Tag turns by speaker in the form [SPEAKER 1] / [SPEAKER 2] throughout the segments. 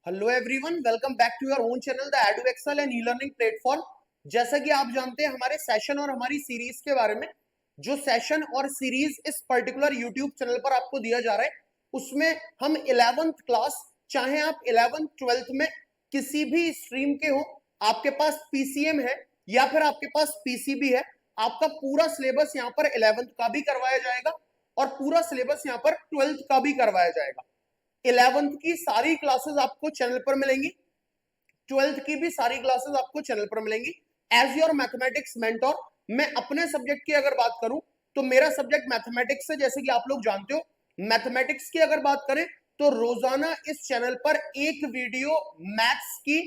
[SPEAKER 1] Hello everyone, welcome back to your own channel the edu excel and e learning platform. जैसा कि आप जानते हैं हमारे सेशन और हमारी सीरीज के बारे में, जो सेशन और सीरीज इस पर्टिकुलर यूट्यूब चैनल पर आपको दिया जा रहा है उसमें हम 11th क्लास, चाहे आप 11th 12th में किसी भी स्ट्रीम के हो, आपके पास पीसीएम है या फिर आपके पास पीसीबी है, आपका पूरा सिलेबस यहाँ पर 11th का भी करवाया जाएगा और पूरा सिलेबस यहाँ पर 12th का भी करवाया जाएगा। 11th की सारी क्लासेस आपको चैनल पर मिलेंगी, 12th की भी सारी क्लासेस आपको चैनल पर मिलेंगी। एज योर मैथमेटिक्स मेंटोर, मैं अपने सब्जेक्ट की अगर बात करूं तो मेरा सब्जेक्ट मैथमेटिक्स है। जैसे कि आप लोग जानते हो, मैथमेटिक्स की अगर बात करें तो रोजाना इस चैनल पर एक वीडियो मैथ्स की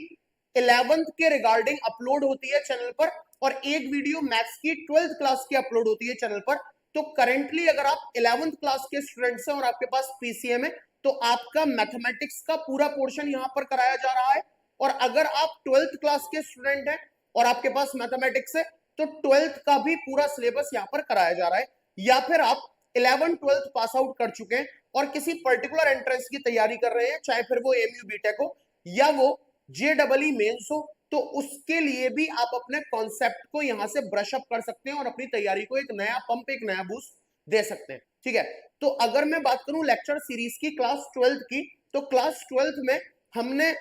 [SPEAKER 1] 11th के रिगार्डिंग अपलोड होती है चैनल पर, और एक वीडियो मैथ्स की 12th क्लास की अपलोड होती है चैनल पर। तो करेंटली अगर आप 11th क्लास के स्टूडेंट्स हैं और आपके पास पीसीएम है तो आपका मैथमेटिक्स का पूरा पोर्शन यहां पर कराया जा रहा है। और अगर आप 12th क्लास के स्टूडेंट हैं और आपके पास मैथमेटिक्स है तो 12th का भी पूरा सिलेबस यहां पर कराया जा रहा है। या फिर आप 11th 12th पास आउट कर चुके हैं और किसी पर्टिकुलर एंट्रेंस की तैयारी कर रहे हैं, चाहे फिर वो एमयू बीटेक हो या वो जेडबलई मेंस हो, तो उसके लिए भी आप अपने कॉन्सेप्ट को यहां से ब्रश अप कर सकते हैं और अपनी तैयारी को एक नया पंप, एक नया बूस्ट दे सकते हैं। ठीक है, तो अगर मैं बात करूं लेक्चर सीरीज की क्लास 12th की, तो क्लास 12th में हमने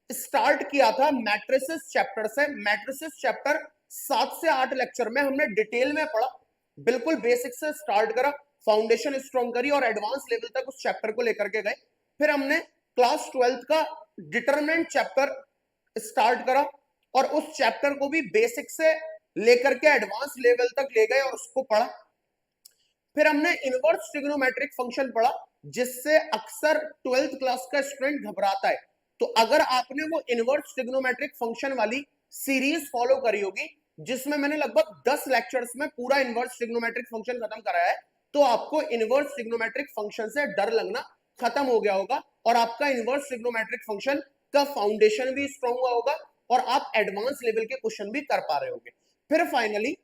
[SPEAKER 1] स्टार्ट किया था मैट्रिसेस चैप्टर से। मैट्रिसेस चैप्टर 7 से 8 लेक्चर में हमने डिटेल में पढ़ा, बिल्कुल बेसिक से स्टार्ट करा, फाउंडेशन स्ट्रॉन्ग करी और एडवांस लेवल तक उस चैप्टर को लेकर के गए। फिर हमने क्लास 12th का डिटरमिनेंट चैप्टर स्टार्ट करा और उस चैप्टर को भी बेसिक से लेकर के एडवांस लेवल तक ले गए और उसको पढ़ा। फिर हमने इनवर्स ट्रिग्नोमेट्रिक फंक्शन पढ़ा, जिससे अक्सर 12th क्लास का स्टूडेंट घबराता है। तो अगर आपने वो इनवर्स ट्रिग्नोमेट्रिक फंक्शन वाली सीरीज फॉलो करी होगी, जिसमें मैंने लगभग 10 लेक्चर्स में पूरा इनवर्स ट्रिग्नोमेट्रिक फंक्शन खत्म कराया है, तो आपको इनवर्स ट्रिग्नोमेट्रिक फंक्शन से डर लगना खत्म हो गया होगा और आपका इनवर्स ट्रिग्नोमेट्रिक फंक्शन का फाउंडेशन भी स्ट्रांग हुआ होगा और आप एडवांस लेवल के क्वेश्चन भी कर पा रहे होंगे। फिर फाइनली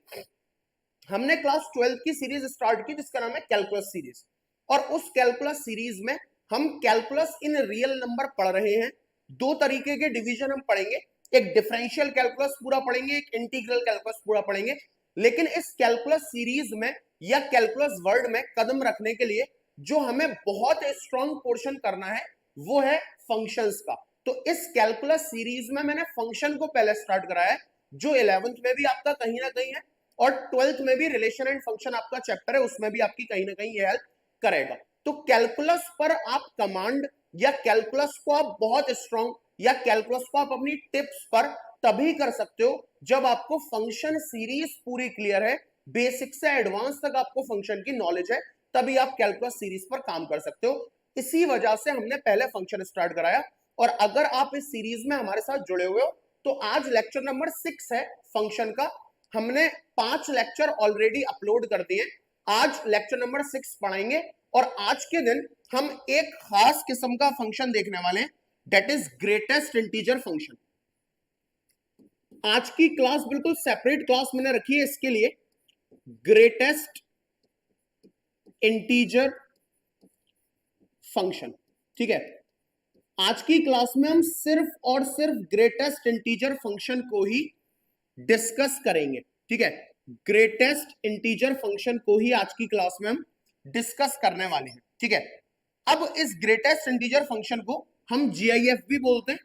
[SPEAKER 1] हमने क्लास 12th की सीरीज स्टार्ट की जिसका नाम है कैलकुलस सीरीज, और उस कैलकुलस सीरीज में हम कैलकुलस इन रियल नंबर पढ़ रहे हैं। दो तरीके के डिवीजन हम पढ़ेंगे, एक डिफरेंशियल कैलकुलस पूरा पढ़ेंगे, एक इंटीग्रल कैलकुलस पूरा पढ़ेंगे। लेकिन इस कैलकुलस सीरीज में या कैलकुलस वर्ड में कदम रखने के लिए जो हमें बहुत स्ट्रॉन्ग पोर्शन करना है वो है फंक्शंस का। तो इस कैलकुलस सीरीज में मैंने फंक्शन को पहले स्टार्ट कराया है, जो 11th में भी आपका कहीं ना कहीं है और 12th में भी रिलेशन एंड फंक्शन आपका चैप्टर है, उसमें भी आपकी कहीं ना कहीं ये हेल्प करेगा। तो कैलकुलस पर आप कमांड या कैलकुलस को आप बहुत स्ट्रॉन्ग या कैलकुलस को आप अपनी टिप्स पर तभी कर सकते हो जब आपको फंक्शन सीरीज पूरी क्लियर है, बेसिक से एडवांस तक आपको फंक्शन की नॉलेज है, तभी आप कैलकुलस सीरीज पर काम कर सकते हो। इसी वजह से हमने पहले फंक्शन स्टार्ट कराया। और अगर आप इस सीरीज में हमारे साथ जुड़े हुए हो तो आज लेक्चर नंबर 6 है फंक्शन का। हमने 5 लेक्चर ऑलरेडी अपलोड कर दिए, आज लेक्चर नंबर 6 पढ़ाएंगे और आज के दिन हम एक खास किस्म का फंक्शन देखने वाले हैं, that is greatest integer function. आज की क्लास बिल्कुल सेपरेट क्लास मैंने रखी है इसके लिए, ग्रेटेस्ट इंटीजर फंक्शन। ठीक है, आज की क्लास में हम सिर्फ और सिर्फ ग्रेटेस्ट इंटीजर फंक्शन को ही डिस्कस करेंगे। ठीक है, ग्रेटेस्ट इंटीजर फंक्शन को ही आज की क्लास में हम डिस्कस करने वाले हैं। ठीक है, अब इस ग्रेटेस्ट इंटीजर फंक्शन को हम जीआईएफ भी बोलते हैं,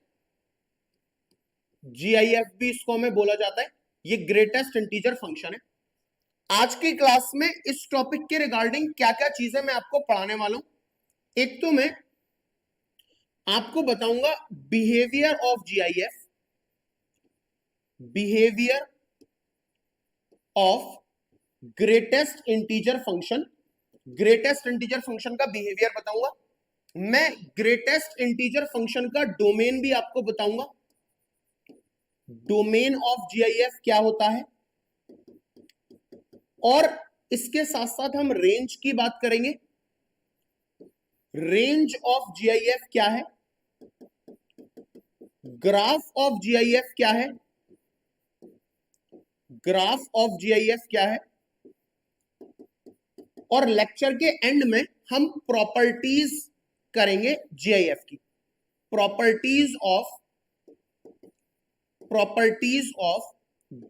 [SPEAKER 1] जीआईएफ भी इसको हमें बोला जाता है। ये ग्रेटेस्ट इंटीजर फंक्शन है। आज की क्लास में इस टॉपिक के रिगार्डिंग क्या क्या चीजें मैं आपको पढ़ाने वाला हूं। एक तो मैं आपको बताऊंगा behaviour of GIF, behaviour of greatest integer function, greatest integer function का बिहेवियर बताऊंगा। मैं ग्रेटेस्ट इंटीजर फंक्शन का डोमेन भी आपको बताऊंगा, डोमेन ऑफ जीआईएफ क्या होता है, और इसके साथ साथ हम रेंज की बात करेंगे। रेंज ऑफ जीआईएफ क्या है, ग्राफ ऑफ जीआईएफ क्या है, ग्राफ ऑफ जीआईएफ क्या है, और लेक्चर के एंड में हम प्रॉपर्टीज करेंगे जीआईएफ की। Properties of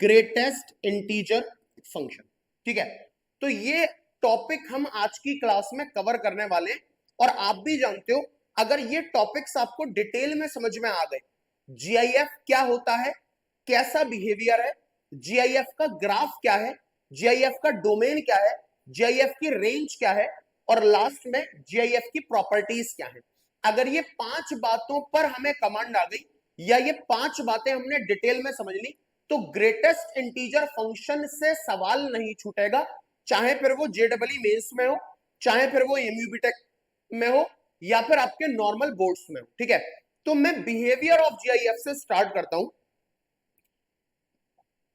[SPEAKER 1] greatest integer function. ठीक है, तो ये टॉपिक हम आज की क्लास में कवर करने वाले हैं। और आप भी जानते हो, अगर ये टॉपिक्स आपको डिटेल में समझ में आ गए, जीआईएफ क्या होता है, कैसा बिहेवियर है, जीआईएफ का ग्राफ क्या है, जीआईएफ का डोमेन क्या है, जीआईएफ की रेंज क्या है, और लास्ट में जीआईएफ की प्रॉपर्टीज क्या है, अगर ये 5 बातों पर हमें कमांड आ गई या ये 5 बातें हमने डिटेल में समझ ली, तो ग्रेटेस्ट इंटीजर फंक्शन से सवाल नहीं छूटेगा, चाहे फिर वो जेडबलई मेंस में हो, चाहे फिर वो एमयूबी टेक में हो, या फिर आपके नॉर्मल बोर्ड्स में हो। ठीक है, तो मैं बिहेवियर ऑफ जीआईएफ से स्टार्ट करता हूं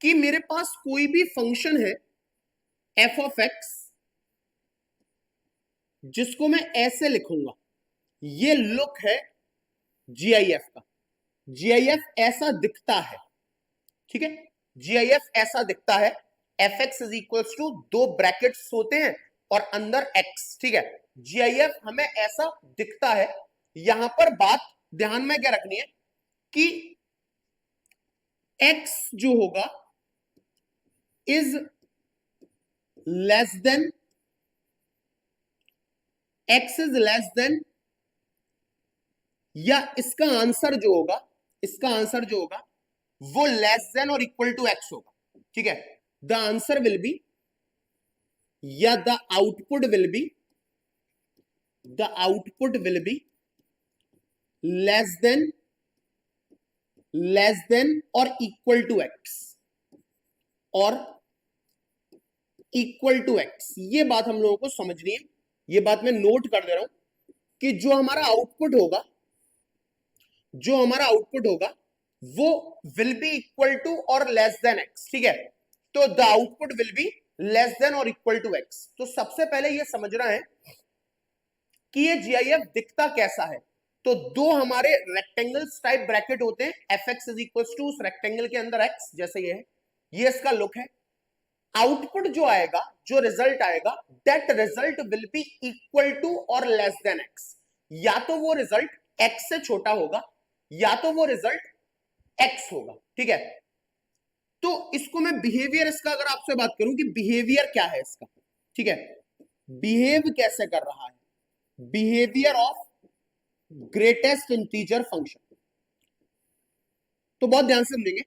[SPEAKER 1] कि मेरे पास कोई भी फंक्शन है एफ ऑफ एक्स, जिसको मैं ऐसे लिखूंगा, ये लुक है जीआईएफ का। जीआईएफ ऐसा दिखता है। ठीक है, जीआईएफ ऐसा दिखता है, F X is equals to 2 brackets होते हैं और अंदर एक्स। ठीक है, जीआईएफ हमें ऐसा दिखता है। यहां पर बात ध्यान में क्या रखनी है कि एक्स जो होगा is less than, x is less then, या इसका आंसर जो होगा, इसका आंसर जो होगा वो लेस देन और इक्वल टू एक्स होगा। ठीक है, द आंसर विल बी, या the output will B, the output will be less than और इक्वल टू एक्स, और इक्वल टू एक्स। ये बात हम लोगों को समझनी है, ये बात मैं नोट कर दे रहा हूं कि जो हमारा आउटपुट होगा, जो हमारा आउटपुट होगा वो विल बी इक्वल टू और लेस देन एक्स। ठीक है, तो the output will be less than और इक्वल टू एक्स। तो सबसे पहले ये समझना है कि ये जीआईएफ दिखता कैसा है। तो 2 हमारे रेक्टेंगल्स टाइप ब्रैकेट होते हैं, F X is equal to उस रेक्टेंगल के अंदर एक्स, जैसे ये है, ये इसका लुक है। आउटपुट जो आएगा, जो रिजल्ट आएगा, that result will be equal to और लेस देन एक्स। या तो वो रिजल्ट एक्स से छोटा होगा, या तो वो रिजल्ट एक्स होगा। ठीक है, तो इसको मैं बिहेवियर इसका अगर आपसे बात करूं कि बिहेवियर क्या है इसका, ठीक है, बिहेव कैसे कर रहा है, behaviour of greatest integer function. तो बहुत ध्यान से समझेंगे,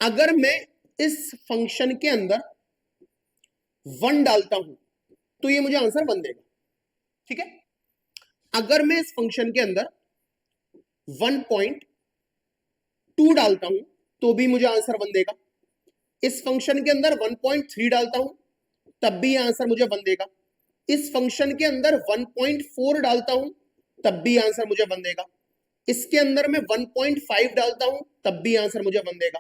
[SPEAKER 1] अगर मैं इस फंक्शन के अंदर 1 डालता हूं तो ये मुझे आंसर 1 देगा। ठीक है, अगर मैं इस फंक्शन के अंदर 1.2 डालता हूं तो भी मुझे आंसर 1 देगा। इस फंक्शन के अंदर 1.3 डालता हूं तब भी आंसर मुझे 1 देगा। इस फंक्शन के अंदर 1.4 डालता हूं तब भी आंसर मुझे 1 देगा। इसके अंदर मैं 1.5 डालता हूं तब भी आंसर मुझे 1 देगा।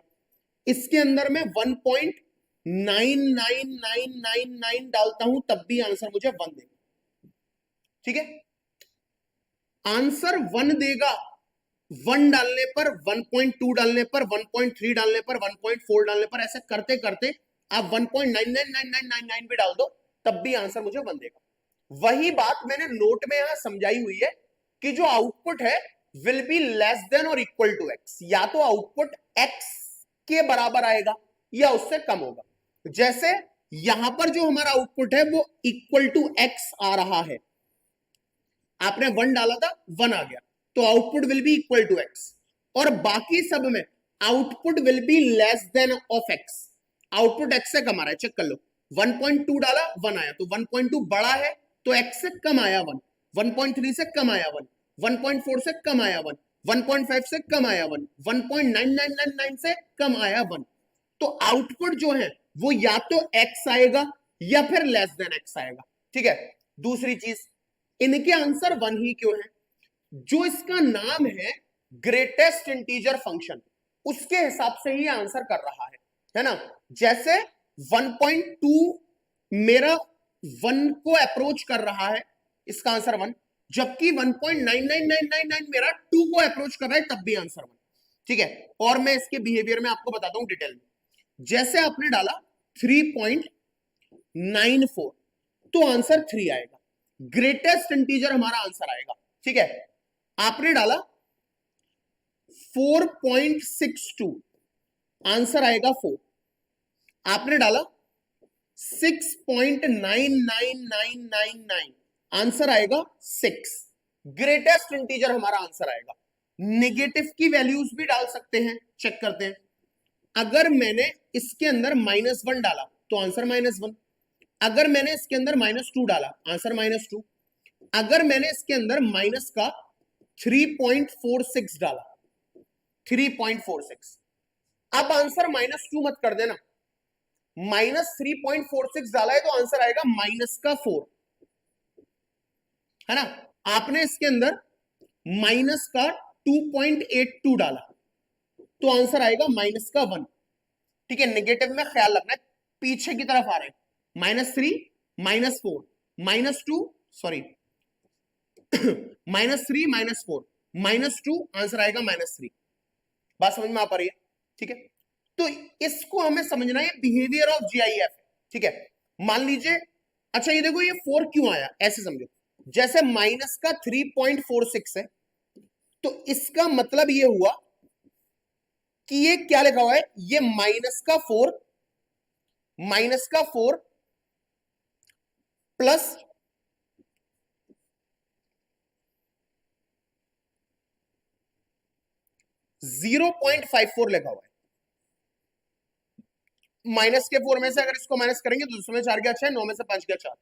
[SPEAKER 1] इसके अंदर मैं 1.99999 डालता हूं तब भी आंसर मुझे 1 देगा। ठीक है, आंसर 1 देगा 1 डालने पर, 1.2 डालने पर, 1.3 डालने पर, 1.4 डालने पर, ऐसे करते करते आप 1.999999 भी डाल दो तब भी आंसर मुझे 1 देगा। वही बात मैंने नोट में यहां समझाई हुई है कि जो आउटपुट है विल बी लेस देन और इक्वल टू एक्स, या तो आउटपुट एक्स के बराबर आएगा या उससे कम होगा। जैसे यहां पर जो हमारा आउटपुट है वो इक्वल टू एक्स आ रहा है, आपने 1 डाला था 1 आ गया, तो output will be equal to X. और बाकी सब में output will be less than of X, output X से कम आ रहा है, चेक कर लो। 1.2 डाला 1 आया, तो 1.2 बड़ा है तो एक्स से कम आया 1, 1.3 से कम आया 1, 1.4 से कम आया 1, 1.5 से कम आया 1, 1.9999 से कम आया 1। तो आउटपुट जो है वो या तो एक्स आएगा या फिर लेस देन एक्स आएगा। ठीक है, दूसरी चीज, इनके आंसर 1 ही क्यों है? जो इसका नाम है ग्रेटेस्ट इंटीजर फंक्शन, उसके हिसाब से ही आंसर कर रहा है ना। जैसे 1.2 मेरा 1 को अप्रोच कर रहा है, इसका आंसर 1, जबकि 1.99999 मेरा 2 को अप्रोच कर रहा है, तब भी आंसर 1। ठीक है, और मैं इसके बिहेवियर में आपको बताता हूं डिटेल में। जैसे आपने डाला 3.94 तो आंसर 3 आएगा, ग्रेटेस्ट इंटीजर हमारा आंसर आएगा। ठीक है, आपने डाला 4.62, आंसर आएगा 4। आपने डाला 6.99999, आंसर आएगा 6। ग्रेटेस्ट इंटीजर हमारा आंसर आएगा। नेगेटिव की वैल्यूज भी डाल सकते हैं, चेक करते हैं। अगर मैंने इसके अंदर -1 डाला तो आंसर -1। अगर मैंने इसके अंदर -2 डाला, आंसर -2। अगर मैंने इसके अंदर माइनस का 3.46 डाला, 3.46, अब आंसर -2 मत कर देना। -3.46 डाला है तो आंसर आएगा -4, है ना। आपने इसके अंदर -2.82 डाला तो आंसर आएगा -1। ठीक है, नेगेटिव में ख्याल रखना है, पीछे की तरफ आ रहे हैं। -3, -4, -2, सॉरी -3, -4, -2, आंसर आएगा -3। बात समझ में आ पा रही है? ठीक है, तो इसको हमें समझना है, बिहेवियर ऑफ जीआईएफ। ठीक है, मान लीजिए, अच्छा ये देखो, ये 4 क्यों आया, ऐसे समझो। जैसे माइनस का 3.46 है, तो इसका मतलब ये हुआ कि ये क्या लिखा हुआ है, ये -4 प्लस 0.54 लिखा हुआ है। माइनस के 4 में से अगर इसको माइनस करेंगे तो 10 में 4 गया 6, 9 में से 5 गया 4।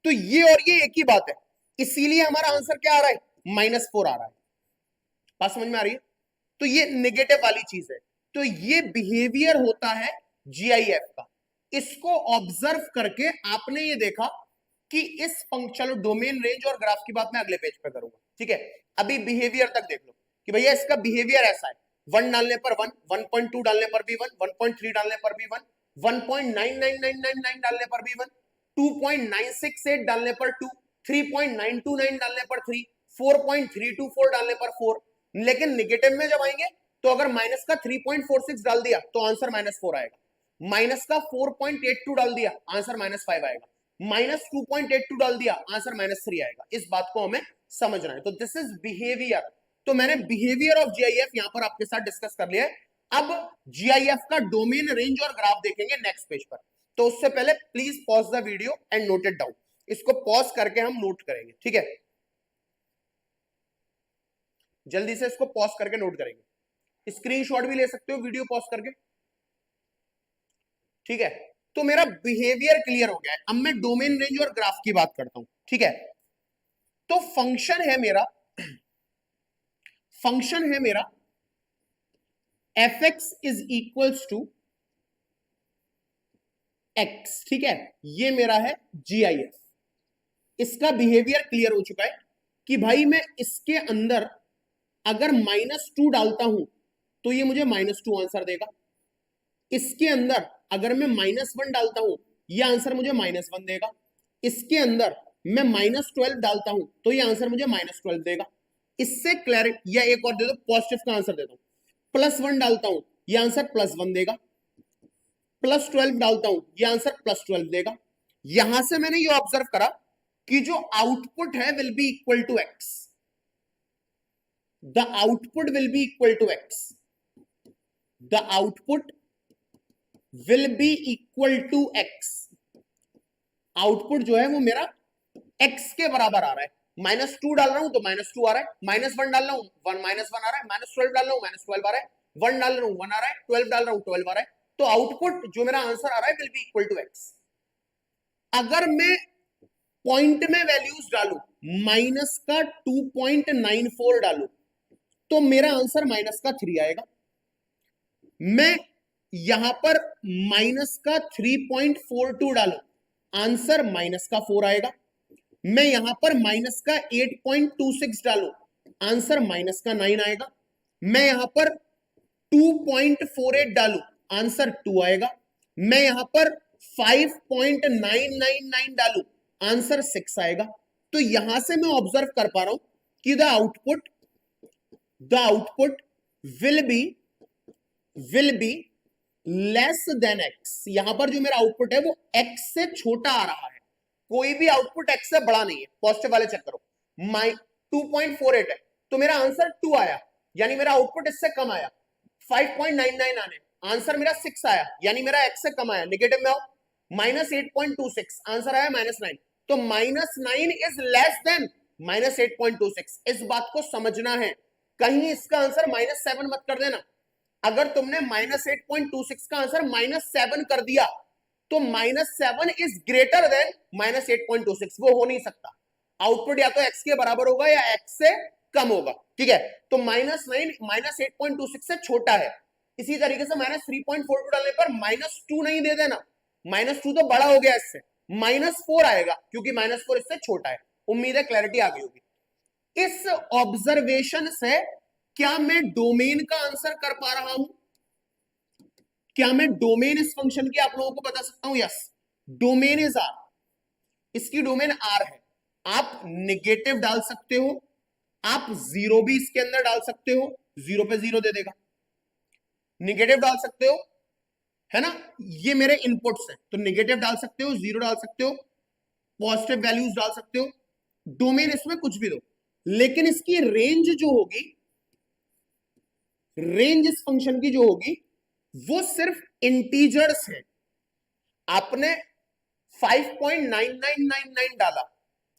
[SPEAKER 1] तो ये और ये एक ही बात है, इसीलिए हमारा आंसर क्या आ रहा है, -4 आ रहा है। बात समझ में आ रही है? तो ये नेगेटिव वाली चीज है। तो ये बिहेवियर होता है जीआईएफ का। इसको ऑब्जर्व करके आपने ये देखा कि इस फंक्शन डोमेन रेंज और ग्राफ की बात मैं अगले पेज पे करूंगा। ठीक है, अभी बिहेवियर तक देख लो कि भैया इसका बिहेवियर ऐसा है। 1 डालने पर 1, 1.2 डालने पर भी 1, 1.3 डालने पर भी 1, 1.99999 डालने पर भी 1, 2.968 डालने पर 2, 3.929 डालने पर 3, 4.324 डालने पर 4। लेकिन नेगेटिव में जब आएंगे तो अगर माइनस का 3.46 डाल दिया तो आंसर -4 आएगा। माइनस का 4.82 डाल दिया, आंसर -5 आएगा। -2.82 डाल दिया, आंसर -3 आएगा। इस बात को हमें समझना है। तो दिस इज बिहेवियर। तो मैंने बिहेवियर ऑफ जीआईएफ यहां पर आपके साथ डिस्कस कर लिया है। अब जीआईएफ का डोमेन रेंज और ग्राफ देखेंगे नेक्स्ट पेज पर। तो उससे पहले please pause the video and note it down. इसको पॉज करके हम नोट करेंगे। ठीक है, जल्दी से इसको पॉज करके नोट करेंगे। स्क्रीनशॉट भी ले सकते हो वीडियो पॉज करके। ठीक है, तो मेरा बिहेवियर क्लियर हो गया है। अब मैं डोमेन रेंज और ग्राफ की बात करता हूं। ठीक है, तो फंक्शन है मेरा fx is equals to x। ठीक है, ये मेरा है जीआईएफ। इसका बिहेवियर क्लियर हो चुका है कि भाई मैं इसके अंदर अगर -2 डालता हूं तो ये मुझे -2 आंसर देगा। इसके अंदर अगर मैं -1 डालता हूं ये आंसर मुझे -1 देगा। इसके अंदर मैं -12 डालता हूं तो ये आंसर मुझे -12 देगा। इससे क्लियर, या एक और दे दो, पॉजिटिव का आंसर देता हूं। +1 डालता हूं ये आंसर +1 देगा। +12 डालता हूं ये आंसर +12 देगा। यहां से मैंने ये ऑब्जर्व करा कि जो आउटपुट है will be equal to x। The output will be equal to x। The output will be equal to x। Output जो है वो मेरा x के बराबर आ रहा है। -2 डाल रहा हूं तो -2 आ रहा है, -1 डाल रहा हूं -1 आ रहा है, -12 डाल रहा हूं -12 आ रहा है, 1 डाल रहा हूं 1 आ रहा है, 12 डाल रहा हूं 12 आ रहा है। तो आउटपुट जो मेरा आंसर आ रहा है will be equal to x। अगर मैं पॉइंट में वैल्यूज डालू, माइनस का 2.94 डालू तो मेरा आंसर -3 आएगा। मैं यहां पर माइनस का 3.42 डालू, आंसर -4 आएगा। मैं यहां पर माइनस का 8.26 डालू, आंसर -9 आएगा। मैं यहां पर 2.48 डालू, आंसर 2 आएगा। मैं यहां पर 5.999 डालू, आंसर 6 आएगा। तो यहां से मैं ऑब्जर्व कर पा रहा हूं कि the output will be less then x। यहां पर जो मेरा आउटपुट है वो x से छोटा आ रहा है। कोई भी आउटपुट x से बड़ा नहीं है। पॉजिटिव वाले चेक करो, 2.48 है तो मेरा आंसर 2 आया। यानी मेरा आउटपुट इससे कम आया, 5.99 आने, आंसर मेरा 6 आया, यानी मेरा x से कम आया, निगेटिव में आओ, -8.26 आंसर आया -9, तो -9 इज लेस देन -8.26। इस बात को समझना है, कहीं इसका आंसर -7 मत कर देना। अगर तुमने -8.26 का आंसर -7 कर दिया तो -7 इज ग्रेटर देन -8.26, वो हो नहीं सकता। आउटपुट या तो x के बराबर होगा या x से कम होगा, ठीक है। तो -9 -8.26 से छोटा है। इसी तरीके से -3.42 डालने पर -2 नहीं दे देना, -2 तो बड़ा हो गया इससे, -4 आएगा क्योंकि -4 इससे छोटा है। उम्मीद है क्लैरिटी आ गई होगी। इस ऑब्जर्वेशन से क्या मैं डोमेन का आंसर कर पा रहा हूं? क्या मैं डोमेन इस फंक्शन की आप लोगों को बता सकता हूं? यस, डोमेन इज आर, इसकी डोमेन आर है। आप नेगेटिव डाल सकते हो, आप 0 भी इसके अंदर डाल सकते हो, 0 पे 0 दे देगा, नेगेटिव डाल सकते हो, है ना, ये मेरे इनपुट्स हैं, तो नेगेटिव डाल सकते हो, 0 डाल सकते हो, पॉजिटिव वैल्यूज डाल सकते हो, डोमेन इसमें कुछ भी दो। लेकिन इसकी रेंज जो होगी, रेंज इस फंक्शन की जो होगी वो सिर्फ इंटीजर्स है। आपने 5.9999 डाला,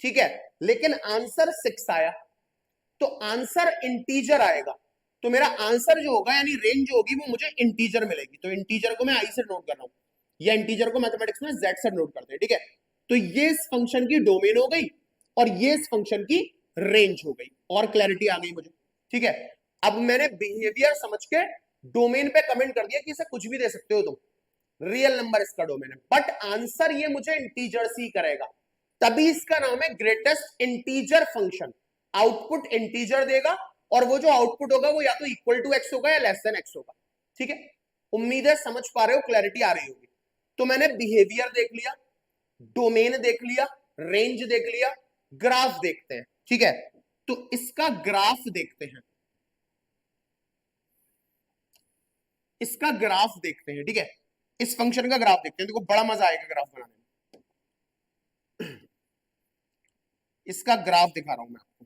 [SPEAKER 1] ठीक है, लेकिन आंसर 6 आया, तो आंसर इंटीजर आएगा, तो मेरा आंसर जो होगा यानी रेंज जो होगी वो मुझे इंटीजर मिलेगी। तो इंटीजर को मैं आई से नोट कर रहा हूं, या इंटीजर को मैथमेटिक्स में जेड से नोट करते हैं, ठीक है। तो ये इस फंक्शन की डोमेन हो गई और ये इस फंक्शन की रेंज हो गई, और क्लैरिटी आ गई मुझे, ठीक है। अब मैंने बिहेवियर समझ के डोमेन पे कमेंट कर दिया कि इसे कुछ भी दे सकते हो तुम, रियल नंबर इसका डोमेन है, बट आंसर ये मुझे इंटीजर्स ही करेगा, तभी इसका नाम है greatest integer function. Output integer देगा और वो जो आउटपुट होगा वो या तो इक्वल टू एक्स होगा या लेस देन एक्स होगा, ठीक है। उम्मीद है समझ पा रहे हो, क्लैरिटी आ रही होगी। तो मैंने बिहेवियर देख लिया, डोमेन देख लिया, रेंज देख लिया, ग्राफ देखते हैं, ठीक है। तो इसका ग्राफ देखते हैं, इसका ग्राफ देखते हैं, ठीक है। इस फंक्शन का ग्राफ देखते हैं, देखो बड़ा मजा आएगा ग्राफ बनाने में। इसका ग्राफ दिखा रहा हूं मैं आपको,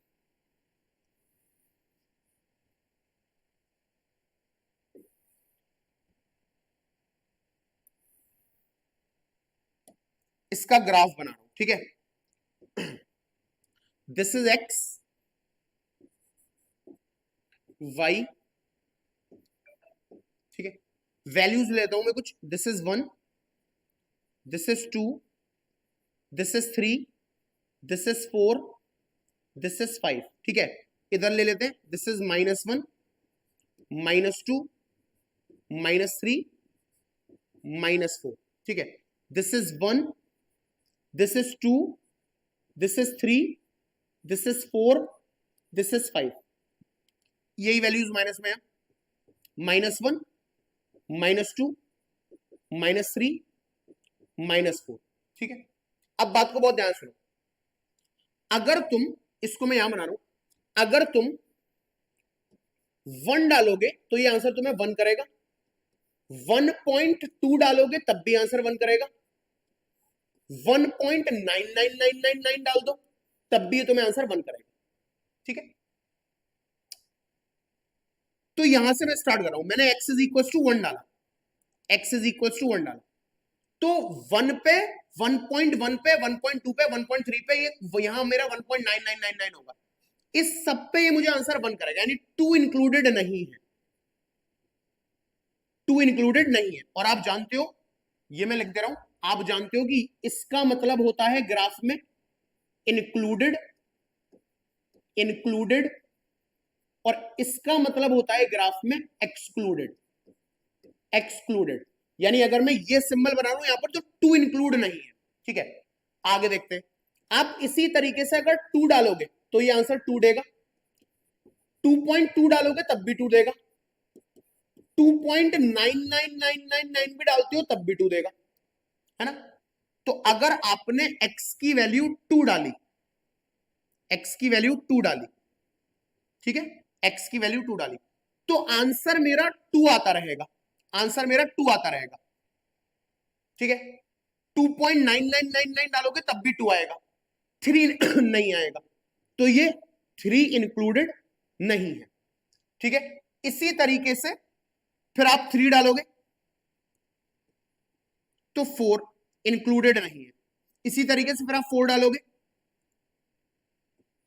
[SPEAKER 1] इसका ग्राफ बना रहा हूं, ठीक है। दिस इज एक्स, वाई, ठीक है, वैल्यूज लेता हूं मैं कुछ, this is 1, this is 2, this is 3, this is 4, this is 5, ठीक है। इधर ले लेते हैं, दिस इज -1, -2, -3, -4, ठीक है। This is 1, this is 2, this is 3, this is 4, this is 5, यही वैल्यूज माइनस में है, -1, -2, -3, -4, ठीक है। अब बात को बहुत ध्यान सुनो, अगर तुम, इसको मैं यहां बना रहा हूं, अगर तुम 1 डालोगे तो ये आंसर तुम्हें 1 करेगा, 1.2 डालोगे तब भी आंसर 1 करेगा, 1.99999 डाल दो तब भी तुम्हें आंसर 1 करेगा, ठीक है। तो यहां से मैं स्टार्ट कर रहा हूं, मैंने x इज इक्वल टू 1 डाला, x इज इक्वल टू 1 डाला, तो 1 पे, 1.1 पे, 1.2 पे, 1.3 पे, ये यहां मेरा 1.9999 होगा, इस सब पे ये मुझे आंसर 1 करेगा, यानी 2 इंक्लूडेड नहीं है, 2 इंक्लूडेड नहीं है। और आप जानते हो, ये मैं लिख दे रहा हूं, आप जानते हो कि इसका मतलब होता है ग्राफ में इंक्लूडेड, इंक्लूडेड, और इसका मतलब होता है ग्राफ में एक्सक्लूडेड, एक्सक्लूडेड। यानी अगर मैं ये सिंबल बना रहा हूं यहां पर, तो 2 इंक्लूड नहीं है, ठीक है। आगे देखते हैं, आप इसी तरीके से अगर 2 डालोगे तो ये आंसर 2 देगा, 2.2 डालोगे तब भी 2 देगा, 2.99999 भी डालते हो तब भी 2 देगा, है ना। तो अगर आपने x की वैल्यू 2 डाली, x की वैल्यू 2 डाली, ठीक है, x की वैल्यू 2 डाली, तो आंसर मेरा 2 आता रहेगा, आंसर मेरा 2 आता रहेगा, ठीक है। 2.9999 डालोगे तब भी 2 आएगा, 3 नहीं आएगा, तो ये 3 इंक्लूडेड नहीं है, ठीक है। इसी तरीके से फिर आप 3 डालोगे तो 4 इंक्लूडेड नहीं है। इसी तरीके से फिर आप 4 डालोगे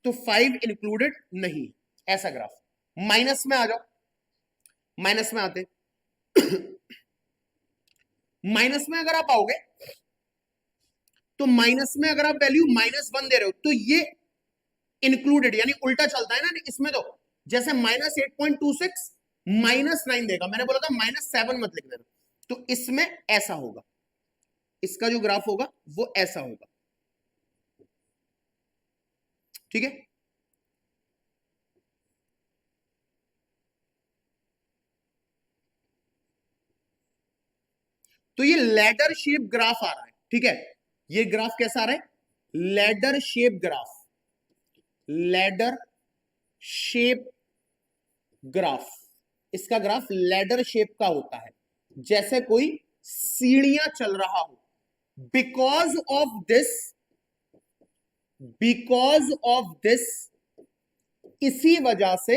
[SPEAKER 1] तो 5 इंक्लूडेड नहीं, ऐसा ग्राफ। माइनस में आ जाओ, माइनस में आते माइनस में अगर आप आओगे तो माइनस में अगर आप वैल्यू -1 दे रहे हो तो ये इंक्लूडेड, यानी उल्टा चलता है ना इसमें। तो जैसे -8.26 -9 देगा, मैंने बोला था -7 मत लिख देना, तो इसमें ऐसा होगा, इसका जो ग्राफ होगा वो ऐसा होगा, ठीक है। तो ये लैडर शेप ग्राफ आ रहा है, ठीक है। ये ग्राफ कैसा आ रहा है? Ladder shape graph, ladder shape graph. इसका ग्राफ लैडर शेप का होता है, जैसे कोई सीढ़ियां चल रहा हो। बिकॉज ऑफ दिस, इसी वजह से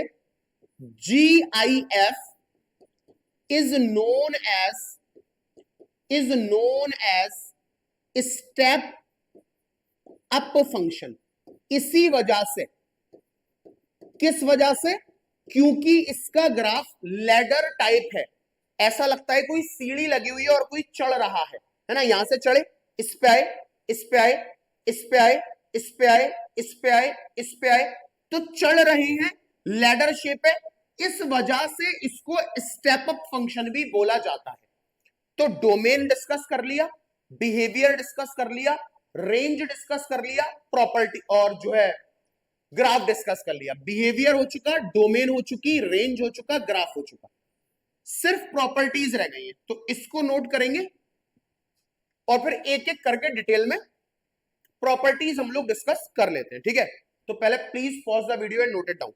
[SPEAKER 1] GIF is known as step up function. इसी वजह से, किस वजह से? क्योंकि इसका ग्राफ लैडर टाइप है। ऐसा लगता है कोई सीढ़ी लगी हुई है और कोई चढ़ रहा है ना। यहां से चढ़े, इस पे आए, इस पे आए, इस पे आए, इस पे आए, इस पे आए, इस पे आए, तो चढ़ रहे हैं, लैडर शेप है। इस वजह से इसको स्टेप अप फंक्शन भी बोला जाता है। तो डोमेन डिस्कस कर लिया, बिहेवियर डिस्कस कर लिया, रेंज डिस्कस कर लिया, प्रॉपर्टी और जो है ग्राफ डिस्कस कर लिया। बिहेवियर हो चुका, डोमेन हो चुकी, रेंज हो चुका, ग्राफ हो चुका, सिर्फ प्रॉपर्टीज रह गई है। तो इसको नोट करेंगे और फिर एक एक करके डिटेल में प्रॉपर्टीज हम लोग डिस्कस कर लेते हैं, ठीक है। तो पहले please pause the video and note it down.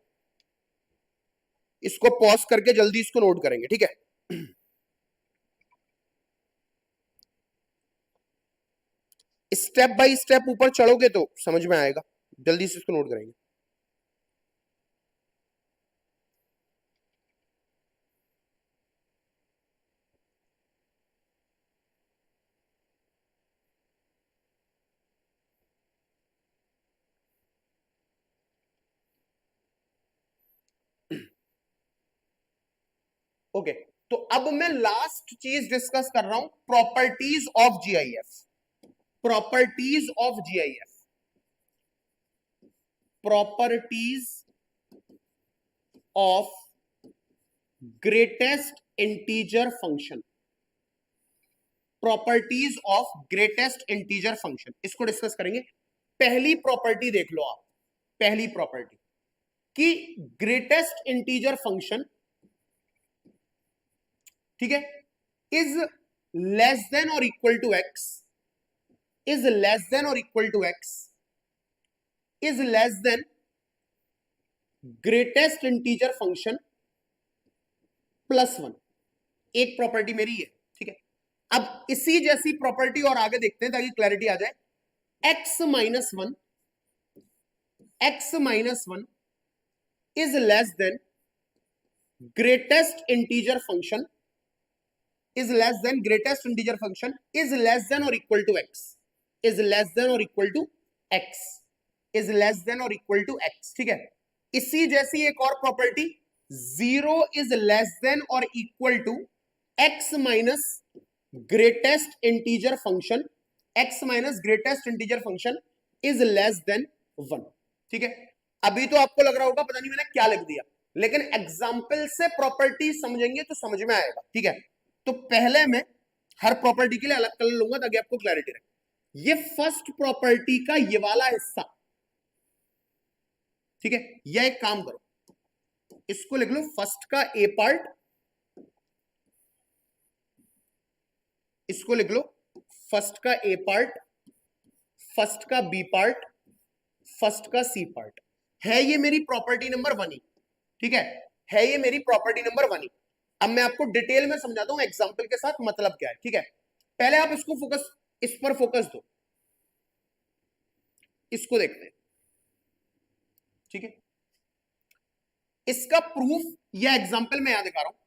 [SPEAKER 1] इसको पॉज करके जल्दी इसको नोट करेंगे, ठीक है। स्टेप बाय स्टेप ऊपर चढ़ोगे तो समझ में आएगा, जल्दी से इसको नोट करेंगे। ओके, तो अब मैं लास्ट चीज डिस्कस कर रहा हूं, properties of GIF। Properties of GIF, properties of greatest integer function, properties of greatest integer function, इसको डिस्कस करेंगे। पहली प्रॉपर्टी देख लो आप, पहली प्रॉपर्टी कि ग्रेटेस्ट इंटीजर फंक्शन, ठीक है, इज लेस देन और equal to x, is less than और equal to x, is less than greatest integer function +1। एक प्रॉपर्टी मेरी है, ठीक है। अब इसी जैसी प्रॉपर्टी और आगे देखते हैं ताकि क्लैरिटी आ जाए। x minus one is less than greatest integer function, is less than greatest integer function, is less than और equal to x, is less than और equal to x, is less than और equal to x, ठीक है। इसी जैसी एक और property, 0 is less than और equal to x minus greatest integer function, x minus greatest integer function is less than 1, ठीक है। अभी तो आपको लग रहा होगा पता नहीं मैंने क्या लिख दिया, लेकिन एग्जाम्पल से प्रॉपर्टी समझेंगे तो समझ में आएगा, ठीक है। तो पहले मैं हर प्रॉपर्टी के लिए अलग कलर लूंगा ताकि आपको क्लैरिटी रहे। ये फर्स्ट प्रॉपर्टी का ये वाला हिस्सा, ठीक है। यह एक काम करो, इसको लिख लो फर्स्ट का ए पार्ट, इसको लिख लो फर्स्ट का ए पार्ट, फर्स्ट का बी पार्ट, फर्स्ट का सी पार्ट। है ये मेरी प्रॉपर्टी नंबर 1, ठीक है ये मेरी प्रॉपर्टी नंबर 1। अब मैं आपको डिटेल में समझाता हूं एग्जांपल के साथ मतलब क्या है, ठीक है। पहले आप इसको फोकस, इस पर फोकस दो, इसको देखते हैं, ठीक है। इसका प्रूफ या एग्जाम्पल मैं यहां दिखा रहा हूं।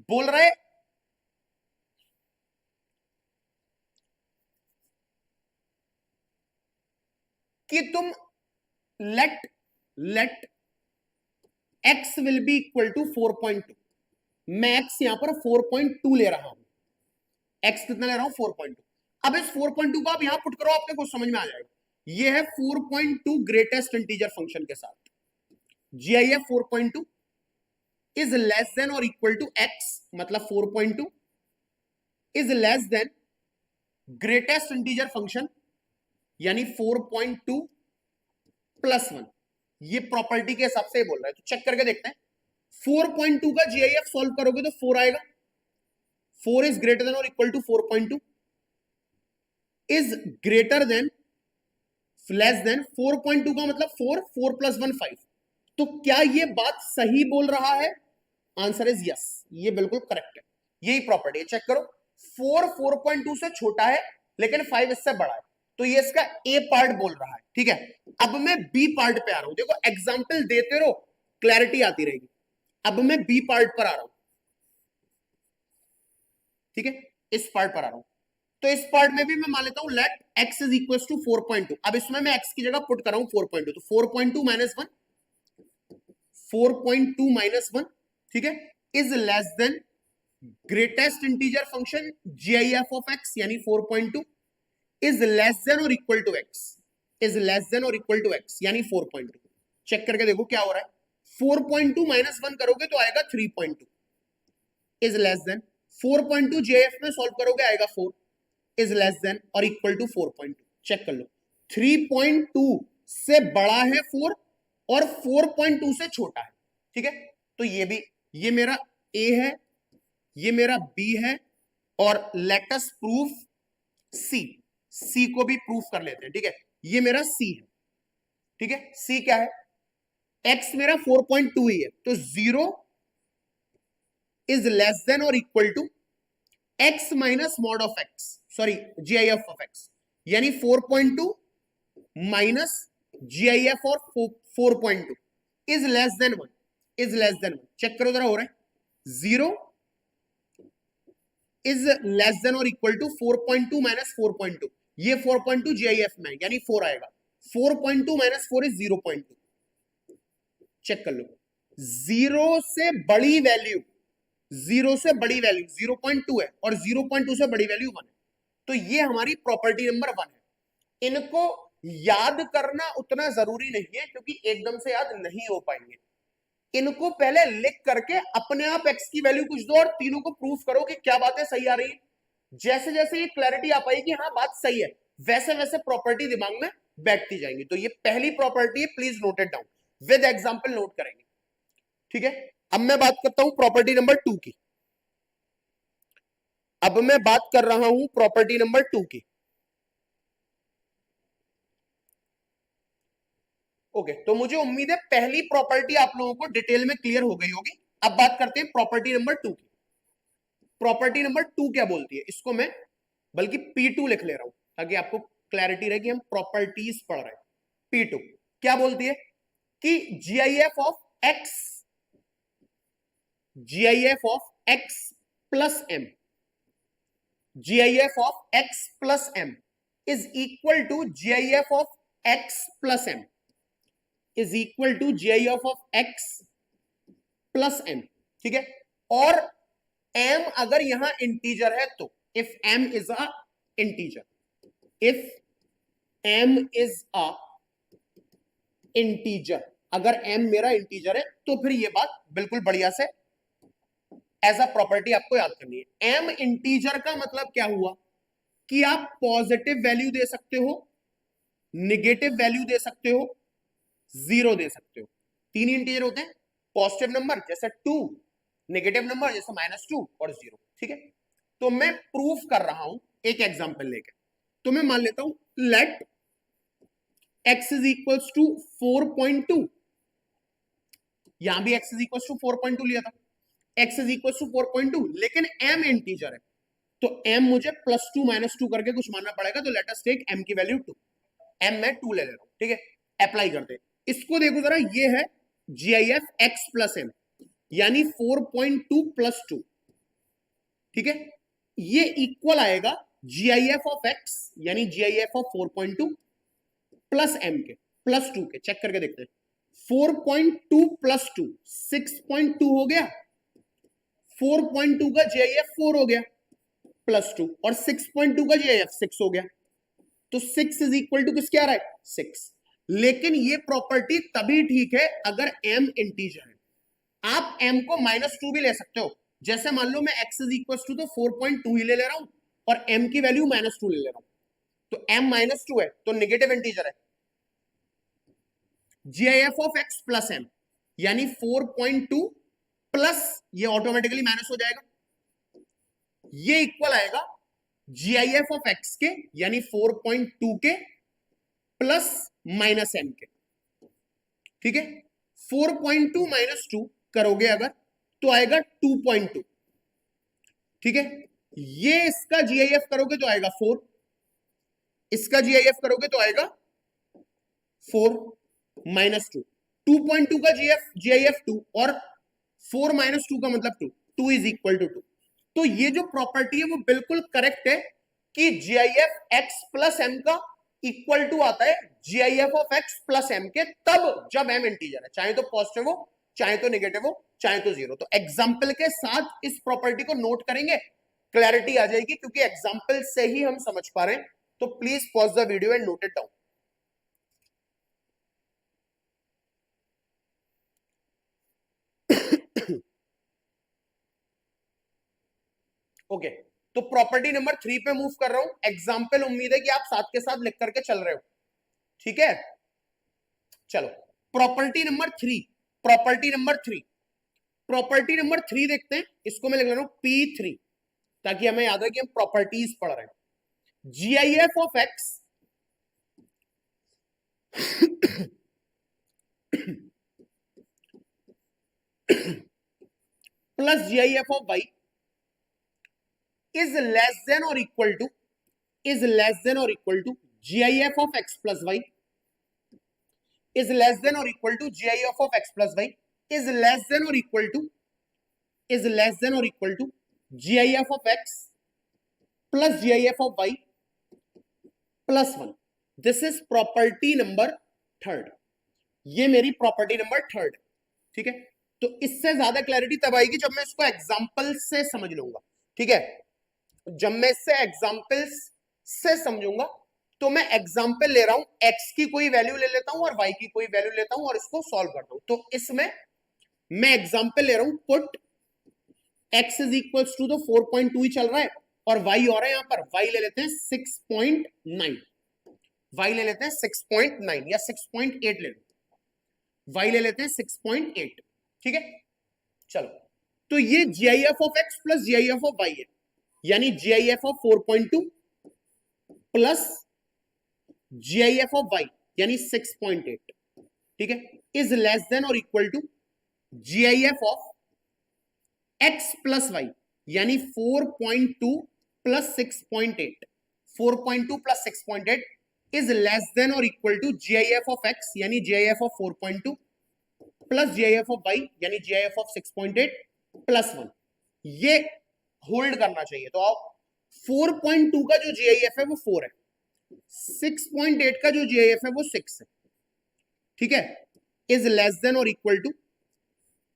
[SPEAKER 1] बोल रहे कि तुम let let x will be equal to 4.2। मैं x यहां पर 4.2 ले रहा हूं। x कितना ले रहा हूं? 4.2। अब इस 4.2 को आप यहां पुट करो, आपके कुछ समझ में आ जाएगा। ये है 4.2 ग्रेटेस्ट इंटीजर फंक्शन के साथ। GIF 4.2 इज लेस देन और इक्वल टू x, मतलब 4.2 is less than greatest integer function यानी 4.2 प्लस 1। ये प्रॉपर्टी के हिसाब से बोल रहा है, तो चेक करके देखते हैं। 4.2 का GIF सॉल्व करोगे तो 4 आएगा। 4 इज ग्रेटर देन और equal to 4.2 is greater than less than 4.2 का मतलब 4, 4 प्लस 1 5। तो क्या ये बात सही बोल रहा है? आंसर इज यस, ये बिल्कुल करेक्ट है। यही प्रॉपर्टी है, चेक करो। 4 4.2 से छोटा है लेकिन 5 इससे बड़ा है, तो ये इसका ए पार्ट बोल रहा है। ठीक है, अब मैं बी पार्ट पे आ रहा हूं। देखो एग्जाम्पल देते रहो, क्लैरिटी आती रहेगी। अब मैं बी पार्ट पर आ रहा हूं। ठीक है, इस पार्ट पर आ रहा हूं। तो इस पार्ट में भी मैं मान लेता हूं let x is equal to 4.2। अब इसमें मैं x की जगह पुट कर रहा हूं 4.2, तो 4.2 माइनस 1, 4.2 माइनस 1, ठीक है, is less than greatest integer function GIF of x यानी 4.2 इज लेस देन और equal to x, is less than और इक्वल टू x यानी 4.2। चेक करके देखो क्या हो रहा है। 4.2 माइनस 1 करोगे तो आएगा 3.2 इज लेस देन 4.2 GIF में सॉल्व करोगे आएगा 4 इज लेस देन और इक्वल टू 4.2। चेक कर लो, 3.2 से बड़ा है 4 और 4.2 से छोटा है। ठीक है, तो ये भी, ये मेरा A है, ये मेरा B है, और लेट अस प्रूफ C को भी प्रूफ कर लेते हैं। ठीक है, ये मेरा C है। ठीक है, C क्या है? X मेरा 4.2 ही है, तो 0 इज लेस देन और equal to x minus mod of x, sorry GIF of x, यानी 4.2 माइनस GIF और 4.2 is less than 1, is less than 1। Check करो जरा, हो रहा है 0 इज लेस देन और इक्वल टू 4.2 माइनस 4.2। ये 4.2 GIF में है यानी 4 आएगा। 4.2 माइनस 4 इज 0.2। चेक कर लो, 0 से बड़ी वैल्यू, 0 से बड़ी वैल्यू 0.2 है और 0.2 से बड़ी वैल्यू 1 है। तो ये हमारी प्रॉपर्टी नंबर 1 है। इनको याद करना उतना जरूरी नहीं है क्योंकि एकदम से याद नहीं हो पाएंगे। इनको पहले लिख करके अपने आप x की वैल्यू कुछ दो और तीनों को प्रूफ करो कि क्या बातें सही आ रही है। जैसे जैसे ये क्लैरिटी आ पाएगी हाँ बात सही है, वैसे वैसे प्रॉपर्टी दिमाग में बैठती जाएंगी। तो ये पहली प्रॉपर्टी है, please note it down, with example note करेंगे। ठीक है, अब मैं बात करता हूं प्रॉपर्टी नंबर 2 की। अब मैं बात कर रहा हूं प्रॉपर्टी नंबर 2 की। ओके, तो मुझे उम्मीद है पहली प्रॉपर्टी आप लोगों को डिटेल में क्लियर हो गई होगी। अब बात करते हैं प्रॉपर्टी नंबर 2 की। प्रॉपर्टी नंबर 2 क्या बोलती है, इसको मैं बल्कि P2 लिख ले रहा हूं ताकि आपको क्लैरिटी रहे कि हम प्रॉपर्टीज पढ़ रहे हैं। P2 क्या बोलती है कि GIF of x, GIF of x plus m, GIF of x plus m is equal to GIF of x plus m, is equal to GIF of x plus m। ठीक है, और m अगर यहां integer है तो, if m is a integer, if m is a integer, अगर m मेरा integer है तो फिर ये बात बिल्कुल बढ़िया से एज अ प्रॉपर्टी आपको याद करनी है। m इंटीजर का मतलब क्या हुआ कि आप पॉजिटिव वैल्यू दे सकते हो, निगेटिव वैल्यू दे सकते हो, जीरो दे सकते हो। तीन इंटीजर होते हैं, पॉजिटिव नंबर जैसे 2, नेगेटिव नंबर जैसे -2 और 0। ठीक है, तो मैं प्रूफ कर रहा हूं एक एग्जांपल लेके। तो मैं मान लेता हूं let x is equals to 4.2, यहां भी x इज इक्वल्स टू 4.2 लिया था, x इज इक्वल्स टू 4.2, लेकिन m इंटीजर है तो m मुझे +2 -2 करके कुछ मानना पड़ेगा। तो लेट अस टेक m की वैल्यू 2, m मैं 2 ले रहा हूं। ठीक है, अप्लाई करते हैं इसको। देखो जरा, ये है GIF x प्लस m, यानी 4.2 प्लस 2, ठीक है, ये इक्वल आएगा GIF ऑफ x यानी GIF ऑफ 4.2 प्लस m के प्लस 2 के। चेक करके देखते हैं, 4.2 प्लस 2 6.2 हो गया, 4.2 का GIF 4 हो गया प्लस 2, और 6.2 का GIF 6 हो गया, तो 6 इज इक्वल टू किसके आ रहा है 6। लेकिन ये प्रॉपर्टी तभी ठीक है अगर m इंटीजर है। आप m को -2 भी ले सकते हो, जैसे मान लो मैं x इज इक्वल टू तो 4.2 ही ले रहा हूं और m की वैल्यू -2 ले रहा हूं, तो m -2 है तो नेगेटिव इंटीजर है। GIF of x plus m यानी 4.2 प्लस ये ऑटोमेटिकली माइनस हो जाएगा, ये इक्वल आएगा GIF ऑफ x के यानी 4.2 के प्लस माइनस m के, ठीक है। 4.2 माइनस 2 करोगे अगर तो आएगा 2.2, ठीक है। ये इसका GIF करोगे तो आएगा 4, इसका GIF करोगे तो आएगा 4 माइनस 2, 2.2 का GIF 2 और 4 माइनस 2 का मतलब 2, 2 इज इक्वल टू 2। तो ये जो प्रॉपर्टी है वो बिल्कुल करेक्ट है कि GIF x प्लस m का इक्वल टू आता है GIF of x plus m के, तब जब m इंटीजर है, चाहे तो पॉजिटिव हो चाहे तो नेगेटिव हो चाहे तो जीरो। तो एग्जाम्पल के साथ इस प्रॉपर्टी को नोट करेंगे, क्लैरिटी आ जाएगी, क्योंकि एग्जाम्पल से ही हम समझ पा रहे हैं। तो please pause the video and note it down. Okay, तो प्रॉपर्टी नंबर 3 पे मूव कर रहा हूं। एग्जाम्पल उम्मीद है कि आप साथ के साथ लिख करके चल रहे हो, ठीक है। चलो property number 3, property number 3, property number 3 देखते हैं। इसको मैं लिख रहा हूं P3 ताकि हमें याद है कि हम प्रॉपर्टीज पढ़ रहे हैं। GIF of x plus GIF of y is less than or equal to, is less than or equal to GIF of x plus y, is less than or equal to GIF of x plus y, is less than or equal to, is less than or equal to GIF of x plus GIF of y plus 1। This is property number 3, ये मेरी property number 3 है, ठीक है। तो इससे ज्यादा clarity तब आएगी जब मैं इसको एग्जाम्पल से समझ लूंगा, ठीक है। जब मैं इससे एग्जाम्पल्स से समझूंगा तो मैं एग्जाम्पल ले रहा हूं, x की कोई वैल्यू ले लेता हूं और y की कोई वैल्यू लेता हूं और इसको सॉल्व करता हूं। तो इसमें मैं एग्जाम्पल ले रहा हूं, put x is equal to तो 4.2 ही चल रहा है और y और है यहां पर, y ले लेते हैं 6.9, y ले लेते हैं 6.9 या 6.8 ले लेते हैं, y ले लेते हैं 6.8, ठीक है। चलो तो ये GIF of x plus GIF of y है, यानी GIF of 4.2 plus GIF of y यानी 6.8, ठीक है, इज लेस देन और equal to GIF of x plus y यानी 4.2 plus 6.8, 4.2 plus 6.8 is less than और equal to GIF of x यानी GIF of 4.2 plus GIF of y यानी GIF of 6.8 plus 1। ये hold करना चाहिए। तो आओ, 4.2 का जो GIF है वो 4 है, 6.8 का जो GIF है वो 6 है, ठीक है, इज लेस देन और इक्वल टू,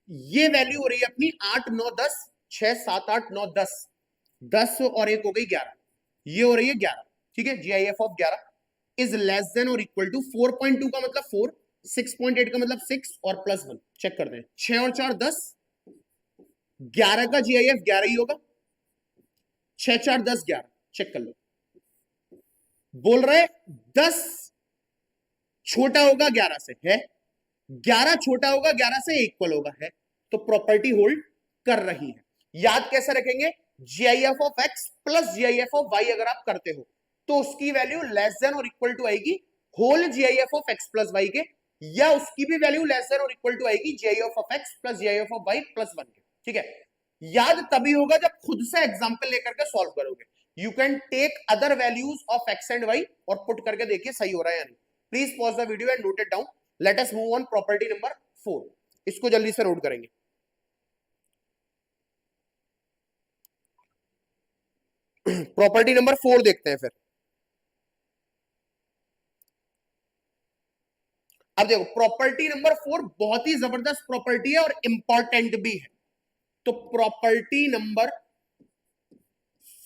[SPEAKER 1] ये वैल्यू हो रही है अपनी 8 9 10, 6 7 8 9 10, 10 और एक हो गई 11, ये हो रही है 11, ठीक है। GIF of 11 is less than और इक्वल टू 4.2 का मतलब 4, 6.8 का मतलब 6 और प्लस 1। चेक करते हैं, 6 और 4 10, 11 का GIF 11 ही होगा, 6 4 10 11, चेक कर लो। बोल रहे 10 छोटा होगा 11 से, है 11 छोटा होगा 11 से, इक्वल होगा, है, तो प्रॉपर्टी होल्ड कर रही है। याद कैसे रखेंगे, GIF of x plus GIF of y अगर आप करते हो तो उसकी वैल्यू लेस देन और इक्वल टू आएगी whole GIF of x plus y के, या उसकी भी वैल्यू लेस देन और इक्वल टू आएगी GIF of x plus GIF of y plus 1 के, ठीक है। याद तभी होगा जब खुद से एग्जांपल लेकर के सॉल्व करोगे। You can take other values of x and y और पुट करके देखिए सही हो रहा है या नहीं। Please pause the video and note it down. Let us move on property number 4। इसको जल्दी से नोट करेंगे। प्रॉपर्टी नंबर 4 देखते हैं फिर। अब देखो प्रॉपर्टी नंबर 4 बहुत ही जबरदस्त प्रॉपर्टी है और इंपॉर्टेंट भी है। तो प्रॉपर्टी नंबर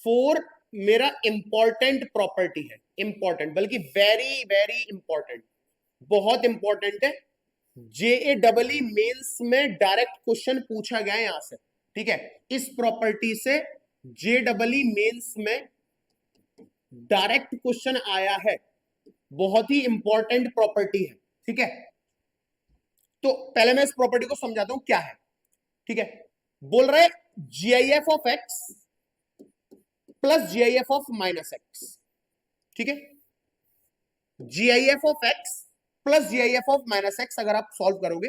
[SPEAKER 1] 4 मेरा इंपॉर्टेंट प्रॉपर्टी है, इंपॉर्टेंट बल्कि वेरी वेरी इंपॉर्टेंट, बहुत इंपॉर्टेंट है। JEE मेंस में डायरेक्ट क्वेश्चन पूछा गया है यहां से, ठीक है। इस प्रॉपर्टी से JEE मेंस में डायरेक्ट क्वेश्चन आया है, बहुत ही इंपॉर्टेंट प्रॉपर्टी है, ठीक है। तो पहले मैं इस प्रॉपर्टी को समझाता हूं क्या है, ठीक है। बोल रहे GIF of x plus GIF of minus x, ठीक है। GIF of x plus GIF of minus x अगर आप सॉल्व करोगे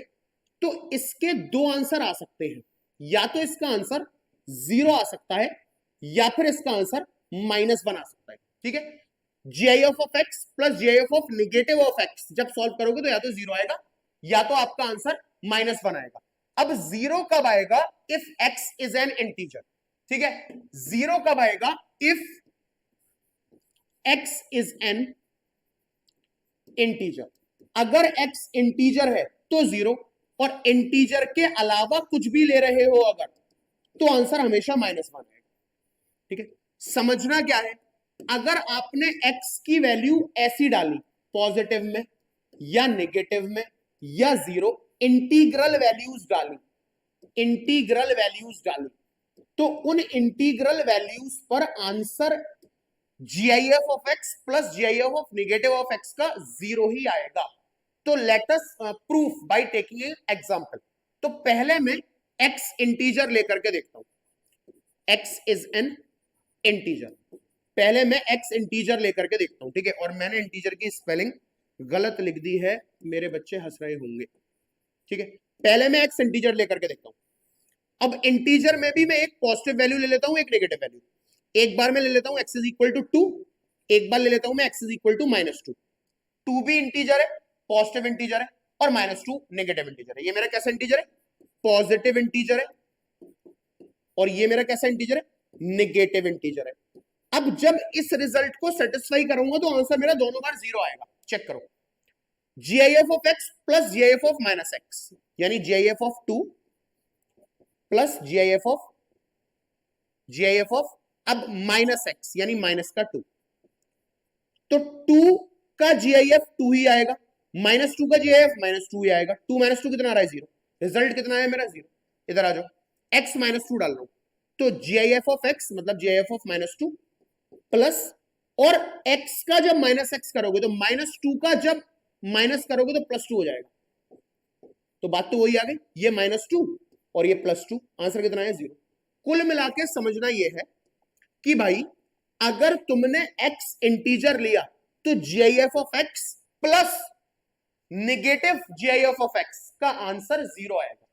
[SPEAKER 1] तो इसके दो आंसर आ सकते हैं, या तो इसका आंसर 0 आ सकता है या फिर इसका आंसर -1 आ सकता है, ठीक है। GIF of x plus GIF of negative of x जब सॉल्व करोगे तो या तो 0 आएगा या तो आपका आंसर -1 आएगा। अब 0 कब आएगा? If x is an integer, ठीक है। 0 कब आएगा? If x is an integer. अगर x इंटीजर है तो 0, और इंटीजर के अलावा कुछ भी ले रहे हो अगर, तो आंसर हमेशा -1 आएगा, ठीक है। समझना क्या है, अगर आपने x की वैल्यू ऐसी डाली पॉजिटिव में या नेगेटिव में या 0, इंटीग्रल वैल्यूज डाली, इंटीग्रल वैल्यूज डाली, तो उन इंटीग्रल वैल्यूज पर answer GIF of x plus GIF of negative of x का 0 ही आएगा। तो let us proof by taking example. तो पहले मैं x इंटीजर लेकर के देखता हूं, x इज एन इंटीजर। पहले मैं x इंटीजर लेकर के देखता हूं, ठीक है। और मैंने इंटीजर की स्पेलिंग गलत लिख दी है, मेरे बच्चे हंस रहे होंगे, ठीक है। पहले मैं x इंटीजर लेकर के देखता हूं। अब इंटीजर में भी मैं एक पॉजिटिव वैल्यू ले लेता हूं, एक नेगेटिव वैल्यू। एक बार मैं ले लेता हूं x इज इक्वल टू 2, एक बार ले लेता हूं मैं x इज इक्वल टू -2। 2 भी इंटीजर है, पॉजिटिव इंटीजर है, और -2 नेगेटिव इंटीजर है। ये मेरा कैसा इंटीजर है? पॉजिटिव इंटीजर है। और ये मेरा कैसा इंटीजर है? नेगेटिव इंटीजर है। अब जब इस रिजल्ट को सेटिस्फाई करूंगा तो आंसर मेरा दोनों बार 0 आएगा। चेक करो, GIF of x plus GIF of -x, यानी GIF of 2 plus GIF of अब -x यानी माइनस का 2, तो 2 का GIF 2 ही आएगा, -2 का GIF -2 ही आएगा। 2 -2 कितना आ रहा है? 0। रिजल्ट कितना है मेरा? 0। इधर आ जाओ, x -2 डाल रहा हूं, तो GIF ऑफ x मतलब GIF ऑफ -2 प्लस, और x का जब -x करोगे तो -2 का जब माइनस करोगे तो +2 हो जाएगा। तो बात तो वही आ गई, ये -2 और ये +2, आंसर कितना है? 0। कुल मिला के समझना ये है कि भाई अगर तुमने x इंटीजर लिया तो GIF of x plus negative GIF of x का आंसर 0 आएगा,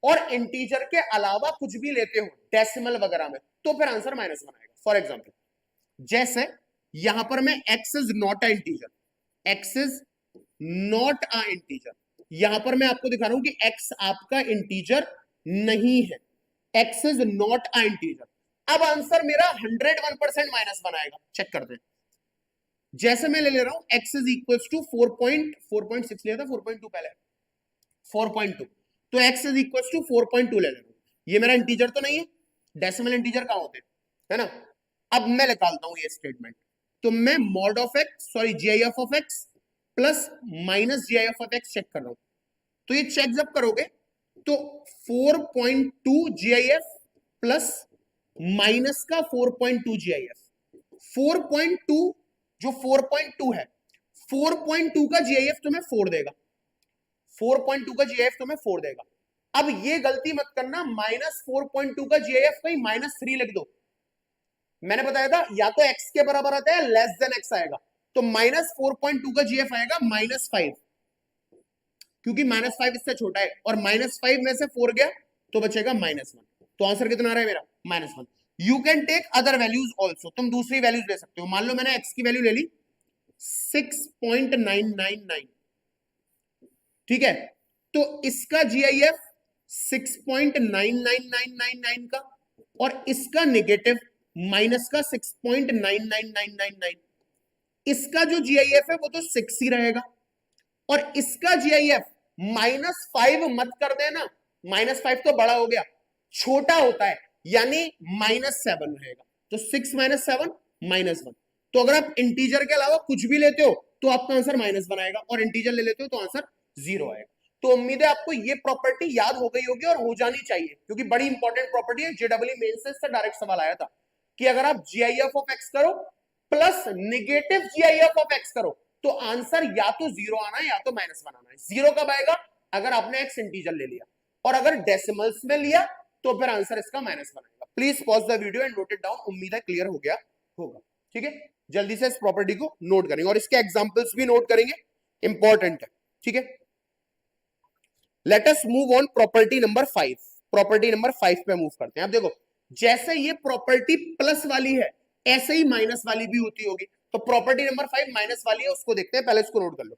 [SPEAKER 1] और इंटीजर के अलावा कुछ भी लेते हो डेसिमल वगैरह में तो फिर आंसर -1 आएगा। फॉर एग्जांपल, जैसे यहां पर मैं x is not a integer, x is not a integer, यहां पर मैं आपको दिखा रहा हूं कि x आपका इंटीजर नहीं है, x is not a integer. अब आंसर मेरा 101% -1 आएगा। चेक करते हैं, जैसे मैं ले ले रहा हूं x इज इक्वल टू 4.6 लिया था, 4.2 पहले, 4.2, तो x इज इक्वल टू 4.2 ले ले रहा हूं। ये मेरा इंटीजर तो नहीं है, डेसिमल इंटीजर कहां होते हैं, है ना। अब मैं निकालता हूं ये स्टेटमेंट, तो मैं mod of x sorry GIF of x plus minus GIF of x check कर रहा हूं। तो ये चेक जब करोगे तो 4.2 GIF प्लस माइनस का 4.2 GIF, 4.2 जो 4.2 है, 4.2 का GIF तुम्हें 4 देगा, 4.2 का GIF तुम्हें 4 देगा। अब ये गलती मत करना, -4.2 का GIF कहीं -3 लिख दो। मैंने बताया था या तो x के बराबर आता है लेस देन x आएगा, तो -4.2 का GF आएगा -5, क्योंकि -5 इससे छोटा है, और -5 में से 4 गया तो बचेगा -1। तो आंसर कितना आ रहा है मेरा? -1। You can take other values also, तुम दूसरी वैल्यूज ले सकते हो। मान लो मैंने x की वैल्यू ले ली 6.999, ठीक है। तो इसका जीआईएफ 6.99999 का, और इसका नेगेटिव माइनस का 6.99999। इसका जो जीआईएफ है वो तो 6 ही रहेगा, और इसका जीआईएफ -5 मत कर देना, -5 तो बड़ा हो गया, छोटा होता है, यानी -7 रहेगा। तो 6 - 7 -1। तो अगर आप इंटीजर के अलावा कुछ भी लेते हो तो आपका आंसर -1 आएगा, और इंटीजर ले लेते हो तो आंसर 0 आएगा। तो उम्मीद है आपको ये प्रॉपर्टी याद हो गई होगी, और हो जानी चाहिए, क्योंकि बड़ी इंपॉर्टेंट प्रॉपर्टी है। जेडब्ल्यू मेन से इससे डायरेक्ट सवाल आया था कि अगर आप जीआईएफ ऑफ एक्स करो plus negative GIF of x करो तो आंसर या तो 0 आना है या तो -1 आना है। 0 कब आएगा? अगर आपने एक्स इंटीजर ले लिया, और अगर डेसिमल्स में लिया तो फिर आंसर इसका -1 आएगा। Please pause the video and note it down. उम्मीद है क्लियर हो गया होगा। ठीक है, जल्दी से इस प्रॉपर्टी को नोट करेंगे, और इसके एग्जांपल्स भी नोट करेंगे, इंपॉर्टेंट है। ठीक है, late us move on property number 5। Property number 5 पे मूव करते हैं। अब देखो, जैसे ये प्रॉपर्टी प्लस वाली है ऐसे ही माइनस वाली भी होती होगी। तो प्रॉपर्टी नंबर 5 माइनस वाली है, उसको देखते हैं, पहले इसको नोट कर लो।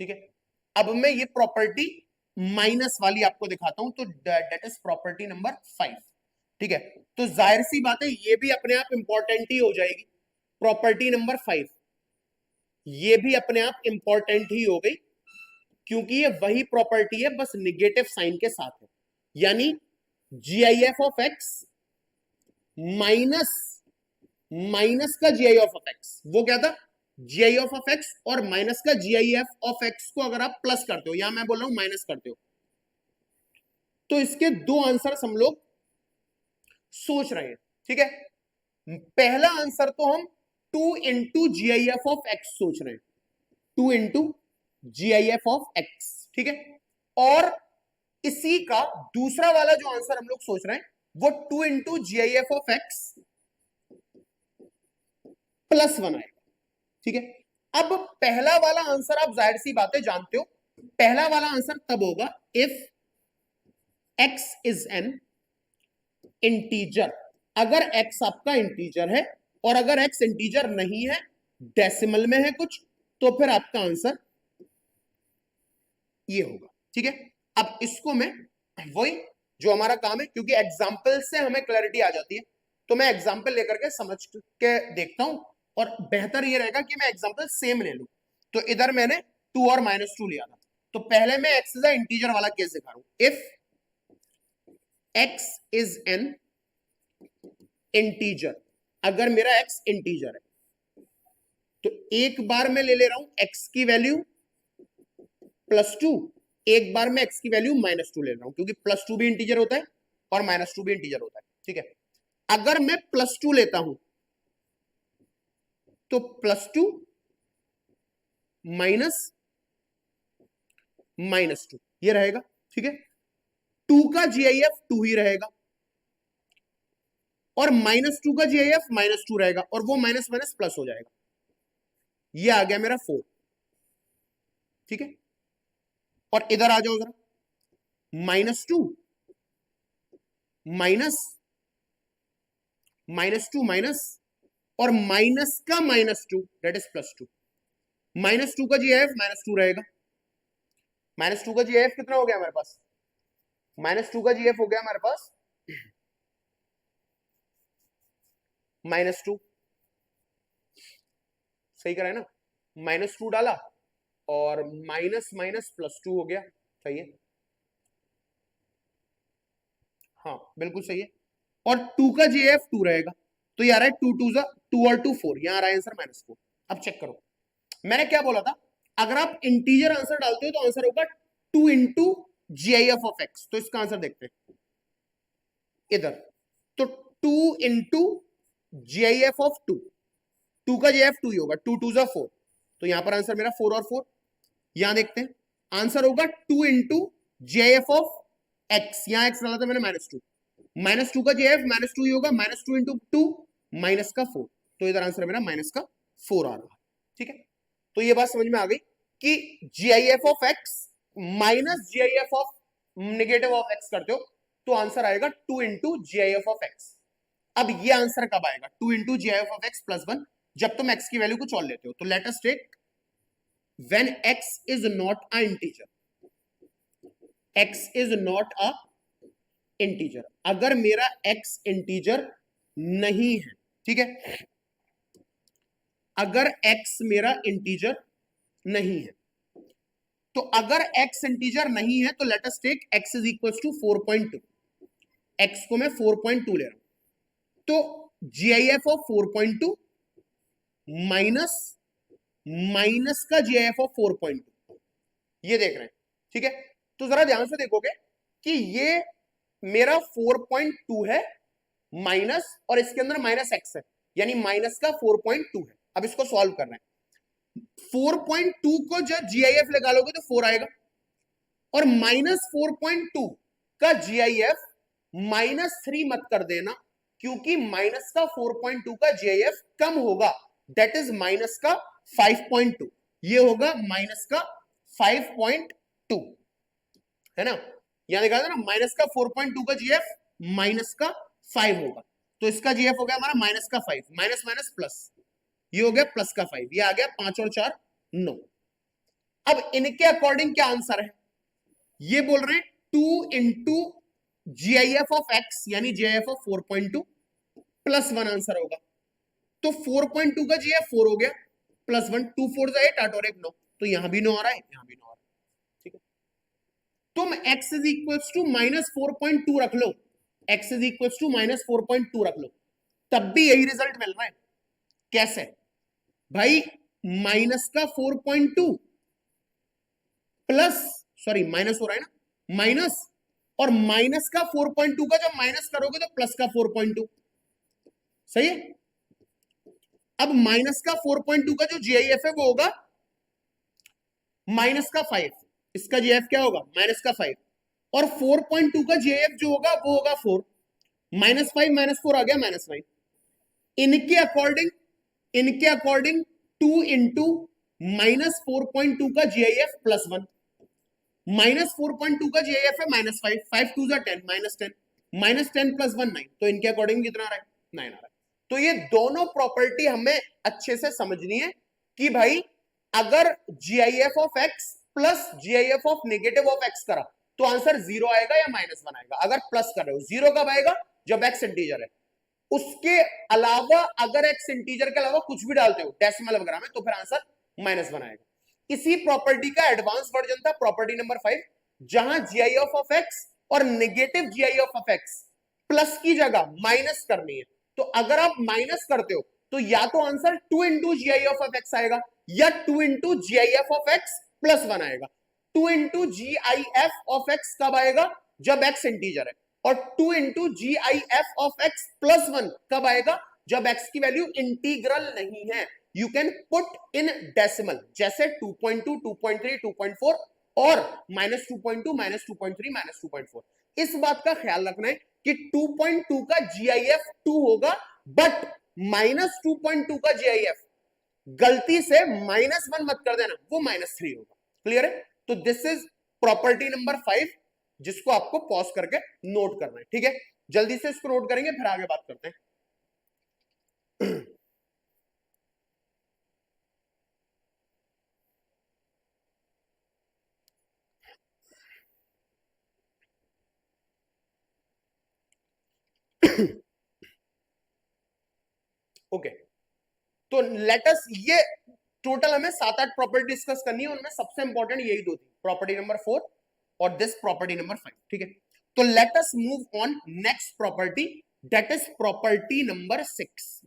[SPEAKER 1] ठीक है, अब मैं ये प्रॉपर्टी माइनस वाली आपको दिखाता हूं, तो डेट इज प्रॉपर्टी नंबर 5। ठीक है, तो जाहिर सी बात है ये भी अपने आप इंपॉर्टेंट ही हो जाएगी। प्रॉपर्टी नंबर 5 ये भी अपने आप इंपॉर्टेंट ही हो गई, क्योंकि ये वही प्रॉपर्टी है, बस निगेटिव साइन के साथ है। यानी GIF of x minus minus का जीआईएफ ऑफ एक्स, वो क्या था? जीआईएफ ऑफ एक्स, और माइनस का जीआईएफ ऑफ एक्स को अगर आप प्लस करते हो, यहां मैं बोल रहा हूं माइनस करते हो, तो इसके दो आंसर हम लोग सोच रहे हैं। ठीक है, पहला आंसर तो हम 2 इंटू जीआईएफ ऑफ एक्स सोच रहे हैं, 2 इंटू जीआईएफ ऑफ एक्स। ठीक है, और इसी का दूसरा वाला जो आंसर हम लोग सोच रहे हैं वो 2 इंटू जीआईएफ ऑफ एक्स +1 आएगा। ठीक है, अब पहला वाला आंसर आप जाहिर सी बातें जानते हो, पहला वाला आंसर तब होगा if x is an integer. अगर x आपका इंटीजर है, और अगर x इंटीजर नहीं है, डेसिमल में है कुछ, तो फिर आपका आंसर ये होगा। ठीक है, अब इसको मैं वही जो हमारा काम है, क्योंकि एग्जाम्पल से हमें क्लैरिटी आ जाती है, तो मैं एग्जाम्पल लेकर के समझ के देखता हूं, और बेहतर ये रहेगा कि मैं एग्जाम्पल सेम ले लूं। तो इधर मैंने 2 और -2 लिया था, तो पहले मैं x इज इंटीजर वाला केस दिखा रहा हूं। If x is an integer, अगर मेरा x इंटीजर है, तो एक बार मैं ले रहा हूं x की वैल्यू +2, एक बार मैं x की वैल्यू -2 ले रहा हूं, क्योंकि +2 भी इंटीजर होता है और -2 भी इंटीजर होता है। ठीक है, अगर मैं +2 लेता हूं तो +2 -2 ये रहेगा। ठीक है, 2 का जीआईएफ 2 ही रहेगा, और -2 का जीआईएफ -2 रहेगा, और वो माइनस माइनस प्लस हो जाएगा। ये आ गया मेरा 4। ठीक है, और इधर आ जाओ जरा, -2 -2 माइनस, और माइनस का -2 दैट इज +2। -2 का जीआईएफ -2 रहेगा। -2 का जीआईएफ कितना हो गया हमारे पास? -2 का जीएफ हो गया हमारे पास -2, सही करा है ना? -2 डाला, और माइनस माइनस +2 हो गया। सही है, हाँ बिल्कुल सही है। और 2 का जीएफ 2 रहेगा, तो ये आ रहा है 2 2 2 और 2 4, यहां आ रहा है आंसर -4। अब चेक करो, मैंने क्या बोला था, अगर आप इंटीजर आंसर डालते हो तो आंसर होगा 2 इंटू जीआईएफ ऑफ एक्स। तो इसका आंसर देखते हैं इधर, तो 2 इंटू जीआईएफ ऑफ 2, 2 का जीआईएफ 2 ही होगा, 2 2 4, तो यहां पर आंसर मेरा 4 और 4। यहां देखते हैं, आंसर होगा 2 इंटू जीआईएफ ऑफ एक्स, यहां एक्स डाला था मैंने -2, -2 का जीआईएफ -2 ही होगा, -2 इंटू 2 -4, तो इधर आंसर मेरा -4 आ रहा है। ठीक है, तो ये बात समझ में आ गई कि GIF of x minus GIF of negative of x करते हो तो आंसर आएगा 2 इंटू जीआईएफ ऑफ एक्स। अब ये आंसर कब आएगा? 2 into G I F of x plus 1, जब तुम एक्स की वैल्यू कुछ और लेते हो। तो let us take when x is not a integer, x is not a integer, अगर मेरा एक्स इंटीजर नहीं है, ठीक है, अगर एक्स मेरा इंटीजर नहीं है, तो अगर x इंटीजर नहीं है तो let us take x is equal to 4.2, x को मैं 4.2 ले रहा हूं, तो जीआईएफ ऑफ 4.2 माइनस माइनस का जीआईएफ ऑफ 4.2, ये देख रहे हैं, ठीक है। तो जरा ध्यान से देखोगे कि ये मेरा 4.2 है माइनस, और इसके अंदर माइनस x है, यानी माइनस का 4.2 है। अब इसको सॉल्व करना है, 4.2 को जब जीआईएफ लगा लोगे तो 4 आएगा, और माइनस 4.2 का जीआईएफ -3 मत कर देना, क्योंकि माइनस का 4.2 का जीआईएफ कम होगा, दैट इज माइनस का 5.2, ये होगा माइनस का 5.2, है ना। यहां देखा था ना, माइनस का 4.2 का जीएफ माइनस का 5 होगा, तो इसका जीएफ हो गया हमारा माइनस का 5, माइनस माइनस प्लस, ये हो गया प्लस का 5, ये आ गया 5 और 4 9। अब इनके अकॉर्डिंग क्या आंसर है? ये बोल रहे हैं 2 इंटू जीआईएफ ऑफ एक्स, यानी जीआईएफ ऑफ 4.2 प्लस 1 आंसर होगा। तो 4.2 का जीएफ 4 हो गया, प्लस 1, 2 4 8 8 और 1 9, तो यहां भी 9 आ रहा है, यहां भी 9 आ रहा है, ठीक है। तुम x इज इक्वल टू -4.2 रख लो, x इज इक्वल टू -4.2 रख लो, तब भी यही रिजल्ट मिल रहा है। कैसे भाई? माइनस का 4.2 प्लस, सॉरी माइनस हो रहा है ना, माइनस, और माइनस का 4.2 का जब माइनस करोगे तो प्लस का 4.2, सही है। अब माइनस का 4.2 का जो जीआईएफ है वो होगा माइनस का 5, इसका जीआईएफ क्या होगा? माइनस का 5, और 4.2 का जीआईएफ जो होगा वो होगा 4, -5 -4 आ गया -5। इनके अकॉर्डिंग 2 इंटू -4.2 का जीआईएफ प्लस 1, -4.2 का जीआईएफ है -5, 5 2 10, -10, -10 प्लस 1 9, तो इनके अकॉर्डिंग कितना आ रहा है? 9 आ रहा है। तो ये दोनों प्रॉपर्टी हमें अच्छे से समझनी है कि भाई अगर GIF of x plus GIF of negative of x करा तो आंसर 0 आएगा या -1 आएगा। अगर प्लस कर रहे हो, 0 कब आएगा? जब एक्स इंटीजर है। उसके अलावा अगर एक्स इंटीजर के अलावा कुछ भी डालते हो डेसिमल वगैरह में, तो फिर आंसर -1 आएगा। इसी प्रॉपर्टी का एडवांस वर्जन था प्रॉपर्टी नंबर 5, जहां जीआईएफ ऑफ एक्स और negative GIF of x plus की जगह माइनस करनी है। तो अगर आप माइनस करते हो तो या तो answer 2 into GIF of x आएगा, या 2 into GIF of x plus 1 आएगा। 2 इंटू जीआईएफ ऑफ एक्स कब आएगा? जब एक्स इंटीजर है, और 2 into GIF of x plus 1 कब आएगा? जब एक्स की वैल्यू इंटीग्रल नहीं है। You can put in decimal, जैसे 2.2, 2.3, 2.4 और -2.2, -2.3, -2.4। इस बात का ख्याल रखना है कि 2.2 का जीआईएफ 2 होगा, बट -2.2 का जीआईएफ गलती से -1 मत कर देना, वो -3 होगा। क्लियर है? तो दिस इज प्रॉपर्टी नंबर 5, जिसको आपको पॉज करके नोट करना है, ठीक है। जल्दी से इसको नोट करेंगे, फिर आगे बात करते हैं। ओके, तो लेट अस, ये टोटल हमें 7-8 प्रॉपर्टी डिस्कस करनी है, उनमें सबसे इंपॉर्टेंट यही दो थी, प्रॉपर्टी नंबर 4 और दिस प्रॉपर्टी नंबर 5, ठीक है। तो let us move on next property, that is property number 6।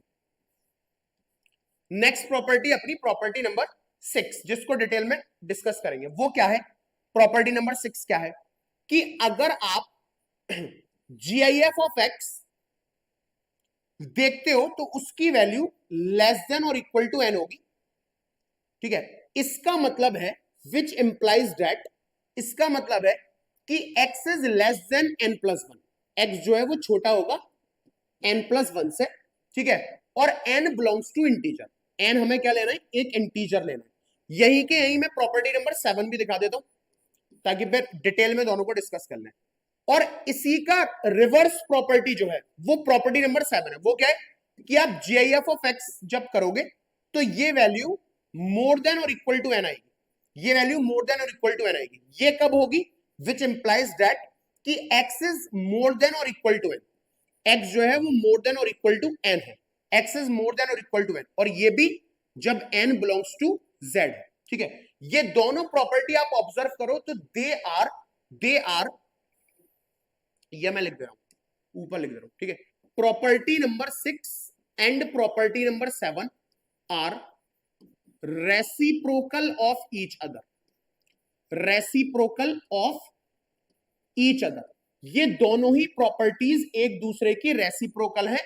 [SPEAKER 1] Next property अपनी प्रॉपर्टी नंबर 6, जिसको डिटेल में डिस्कस करेंगे। वो क्या है? प्रॉपर्टी नंबर 6 क्या है कि अगर आप जीआईएफ ऑफ एक्स देखते हो तो उसकी वैल्यू लेस देन और इक्वल टू एन होगी, ठीक है। इसका मतलब है विच इंप्लाइज दैट, इसका मतलब है कि x is less then n plus 1, x जो है वो छोटा होगा n प्लस 1 से, ठीक है। और n belongs to integer, n हमें क्या लेना है? एक इंटीजर लेना है। यही के यही मैं प्रॉपर्टी नंबर 7 भी दिखा देता हूं, ताकि फिर डिटेल में दोनों को डिस्कस कर लें। और इसी का रिवर्स प्रॉपर्टी जो है वो प्रॉपर्टी नंबर 7 है। वो क्या है कि आप GIF ऑफ एक्स जब करोगे तो ये वैल्यू मोर देन और इक्वल टू एन आएगी। ये वैल्यू मोर देन और इक्वल टू एन आएगी। ये कब होगी? विच इंप्लाइज दैट कि एक्स इज मोर देन और इक्वल टू एन। एक्स जो है वो मोर देन और इक्वल टू एन है। एक्स इज मोर देन और इक्वल टू एन, और ये भी जब एन बिलोंग्स टू जेड है। ठीक है, ये दोनों प्रॉपर्टी आप ऑब्जर्व करो तो दे आर ये मैं लिख दे रहा हूं, ऊपर लिख दे रहा हूं। ठीक है, property number 6 and property number 7 are reciprocal of each other. Reciprocal of each other, ये दोनों ही प्रॉपर्टीज एक दूसरे की रेसिप्रोकल है,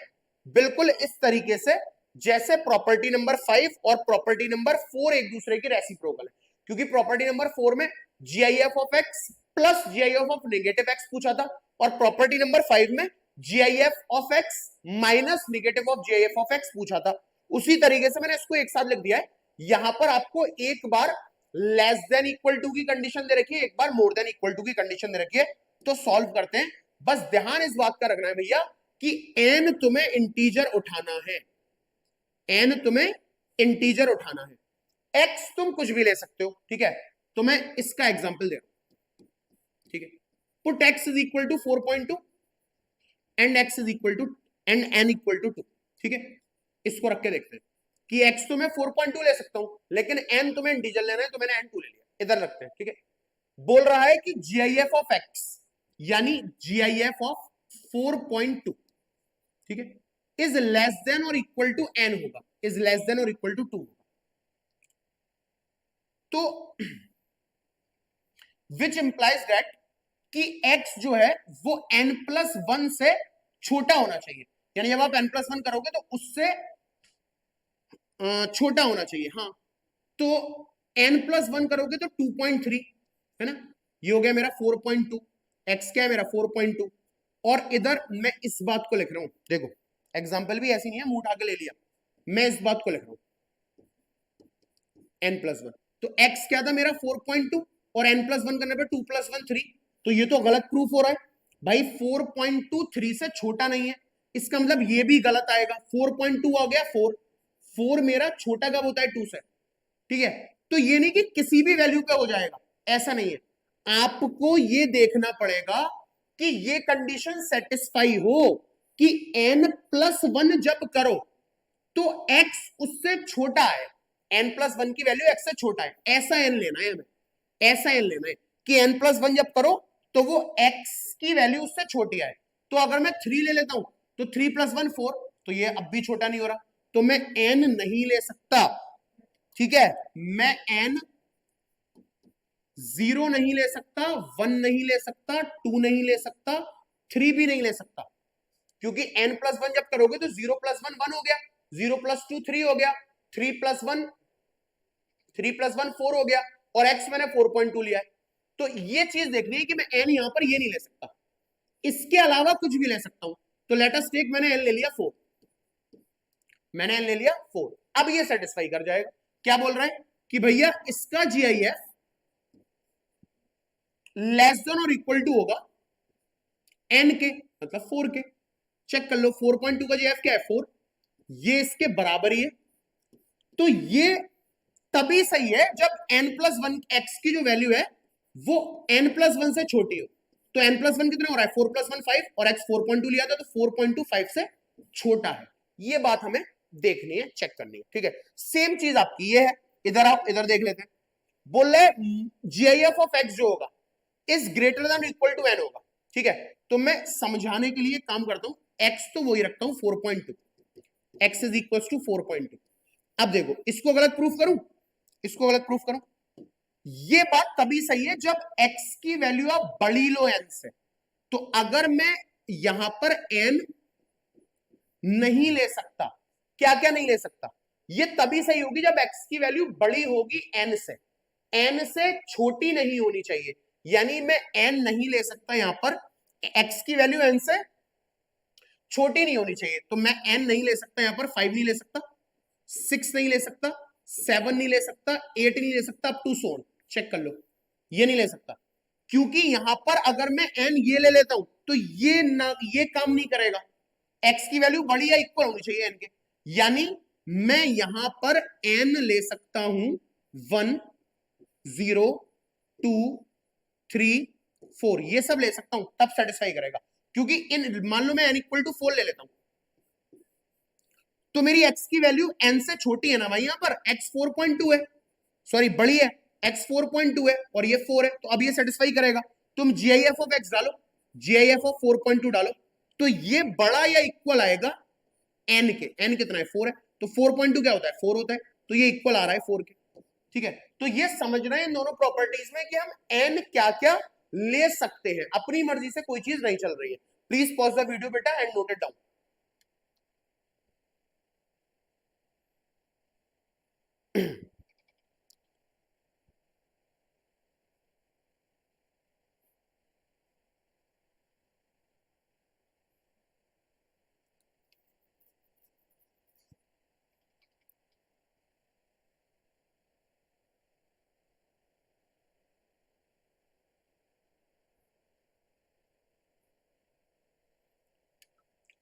[SPEAKER 1] बिल्कुल इस तरीके से जैसे प्रॉपर्टी नंबर 5 और प्रॉपर्टी नंबर 4 एक दूसरे की रेसिप्रोकल है। क्योंकि प्रॉपर्टी नंबर 4 में GIF of x plus GIF of negative x पूछा था, और प्रॉपर्टी नंबर 5 में GIF of x minus negative of GIF of x पूछा था। उसी तरीके से मैंने इसको एक साथ लिख दिया है। यहां पर आपको एक बार लेस देन इक्वल टू की कंडीशन दे रखी है, एक बार मोर देन इक्वल टू की कंडीशन दे रखी है। तो सॉल्व करते हैं। बस ध्यान इस बात का रखना है भैया कि n तुम्हें इंटीजर उठाना है, n तुम्हें इंटीजर उठाना है। x तुम कुछ भी ले सकते हो। ठीक है, तो मैं इसका एग्जांपल दे रहा हूं। ठीक है, put x is equal to 4.2 and x is equal to and n equal to 2। ठीक है, इसको रख के देखते हैं कि x तो मैं 4.2 ले सकता हूं, लेकिन n तुम्हें इंटीजर लेना है, तो मैंने n2 ले लिया। इधर रखते हैं। ठीक है, बोल रहा है कि GIF ऑफ x यानी GIF ऑफ 4.2, ठीक है, इज लेस देन और इक्वल टू n होगा, इज लेस देन और इक्वल टू 2 होगा। तो विच इंप्लाइज दैट कि x जो है वो n+1 से छोटा होना चाहिए। यानी जब आप n+1 करोगे तो उससे छोटा होना चाहिए। हाँ, तो n+1 करोगे तो 2.3 है ना, ये हो गया मेरा 4.2। x क्या है मेरा 4.2, और इधर मैं इस बात को लिख रहा हूं। देखो एग्जाम्पल भी ऐसी नहीं है मुंह उठा के ले लिया, मैं इस बात को लिख रहा हूं n+1। तो x क्या था मेरा 4.2 और n+1 करने पे 2 + 1 3। तो ये तो गलत प्रूफ हो रहा है भाई, 4.2 3 से छोटा नहीं है, इसका मतलब ये भी गलत आएगा। 4.2 आ गया 4, 4 मेरा छोटा कब होता है 2 से। ठीक है, तो ये नहीं कि किसी भी वैल्यू पे हो जाएगा, ऐसा नहीं है। आपको ये देखना पड़ेगा कि ये कंडीशन सेटिस्फाई हो कि n+1 जब करो तो x उससे छोटा है, n+1 की वैल्यू x से छोटा है, ऐसा n लेना है हमें, ऐसा n लेना है कि n+1 जब करो तो वो x की वैल्यू उससे छोटी आए। तो अगर मैं 3 ले लेता हूं तो 3 + 1 4, तो ये अब भी छोटा नहीं हो रहा, तो मैं n नहीं ले सकता। ठीक है, मैं n 0 नहीं ले सकता, 1 नहीं ले सकता, 2 नहीं ले सकता, 3 भी नहीं ले सकता, क्योंकि n+1 जब करोगे तो 0 + 1 1 हो गया, 0 + 2 3 हो गया, 3 + 1 4 हो गया, और x मैंने 4.2 लिया है। तो ये चीज देखनी है कि मैं n यहां पर ये नहीं ले सकता, इसके अलावा कुछ भी ले सकता हूं। तो लेट अस टेक, मैंने n ले लिया 4, मैंने n ले लिया 4। अब ये सेटिस्फाई कर जाएगा। क्या बोल रहा है कि भैया इसका GIF लेस देन और इक्वल टू होगा n के, मतलब 4 के। चेक कर लो 4.2 का GIF क्या है 4, ये इसके बराबर ही है। तो ये तभी सही है जब n+1 x की जो वैल्यू है वो n+1 से छोटी हो। तो n+1 कितना हो रहा है 4 + 1 5, और x 4.2 लिया था तो 4.2 5 से छोटा है। ये बात हमें देखनी है, चेक करनी है। ठीक है, सेम चीज आपकी ये है। इधर आओ, इधर देख लेते हैं। बोल रहे GIF ऑफ x जो होगा is greater than equal to n होगा। ठीक है, तो मैं समझाने के लिए काम करता हूं, x तो वही रखता हूं 4.2, x इज इक्वल टू 4.2। अब देखो इसको गलत प्रूफ करूं, इसको गलत प्रूफ करूं, ये बात तभी सही है जब x की वैल्यू आप बड़ी लो n से। तो अगर मैं यहां पर n नहीं ले सकता, क्या क्या नहीं ले सकता, ये तभी सही होगी जब x की वैल्यू बड़ी होगी n से छोटी नहीं होनी चाहिए। यानी मैं n नहीं ले सकता, यहां पर x की वैल्यू n से छोटी नहीं होनी चाहिए, तो मैं n नहीं ले सकता, यहां पर 5 नहीं ले सकता, 6 नहीं ले सकता, 7 नहीं ले सकता, 8 नहीं ले सकता, अप टू 7 चेक कर लो, ये नहीं ले सकता। क्योंकि यहां पर अगर मैं n ये ले लेता हूं तो ये काम नहीं करेगा, x की वैल्यू बड़ी या इक्वल होनी चाहिए n के, यानी मैं यहां पर n ले सकता हूं 1 0 2 3 4, ये सब ले सकता हूं, तब सेटिस्फाई करेगा। क्योंकि इन मान लो मैं n इक्वल टू 4 ले लेता हूं तो मेरी x की वैल्यू n से छोटी है ना भाई, यहां पर x 4.2 है, सॉरी बड़ी है, x 4.2 है और ये 4 है, तो अब ये सेटिस्फाई करेगा। तुम GIF ऑफ x डालो, GIF ऑफ 4.2 डालो, तो ये बड़ा या इक्वल आएगा n के, n कितना है 4 है, तो 4.2 क्या होता है 4 होता है, तो ये इक्वल आ रहा है 4 के। ठीक है, तो ये समझ रहे हैं इन दोनों प्रॉपर्टीज में कि हम n क्या क्या ले सकते हैं, अपनी मर्जी से कोई चीज नहीं चल रही है। प्लीज पॉज द वीडियो बेटा and note it down.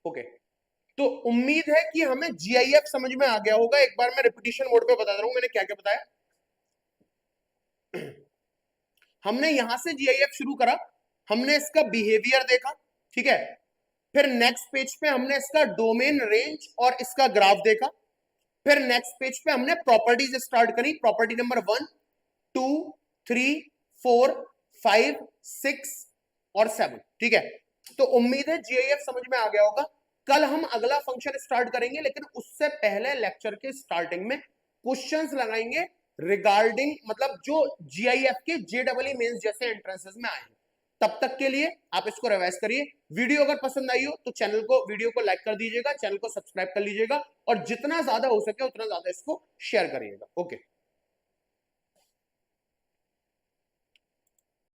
[SPEAKER 1] Okay, तो उम्मीद है कि हमें GIF समझ में आ गया होगा। एक बार मैं रिपीटिशन मोड पे बता दे रहा हूं मैंने क्या क्या बताया। हमने यहां से GIF शुरू करा, हमने इसका बिहेवियर देखा, ठीक है, फिर नेक्स्ट पेज पे हमने इसका डोमेन रेंज और इसका ग्राफ देखा, फिर नेक्स्ट पेज पे हमने प्रॉपर्टीज स्टार्ट करी, प्रॉपर्टी नंबर 1 2 3 4 5 6 और 7, ठीक है। तो उम्मीद है GIF समझ में आ गया होगा। कल हम अगला फंक्शन स्टार्ट करेंगे, लेकिन उससे पहले लेक्चर के स्टार्टिंग में क्वेश्चंस लगाएंगे रिगार्डिंग, मतलब जो GIF के JEE मेंस जैसे एंट्रेंसेस में आए हैं। तब तक के लिए आप इसको रिवाइज करिए। वीडियो अगर पसंद आई हो तो वीडियो को लाइक कर दीजिएगा, चैनल को सब्सक्राइब कर लीजिएगा और जितना ज्यादा हो सके उतना ज्यादा इसको शेयर करिएगा। ओके।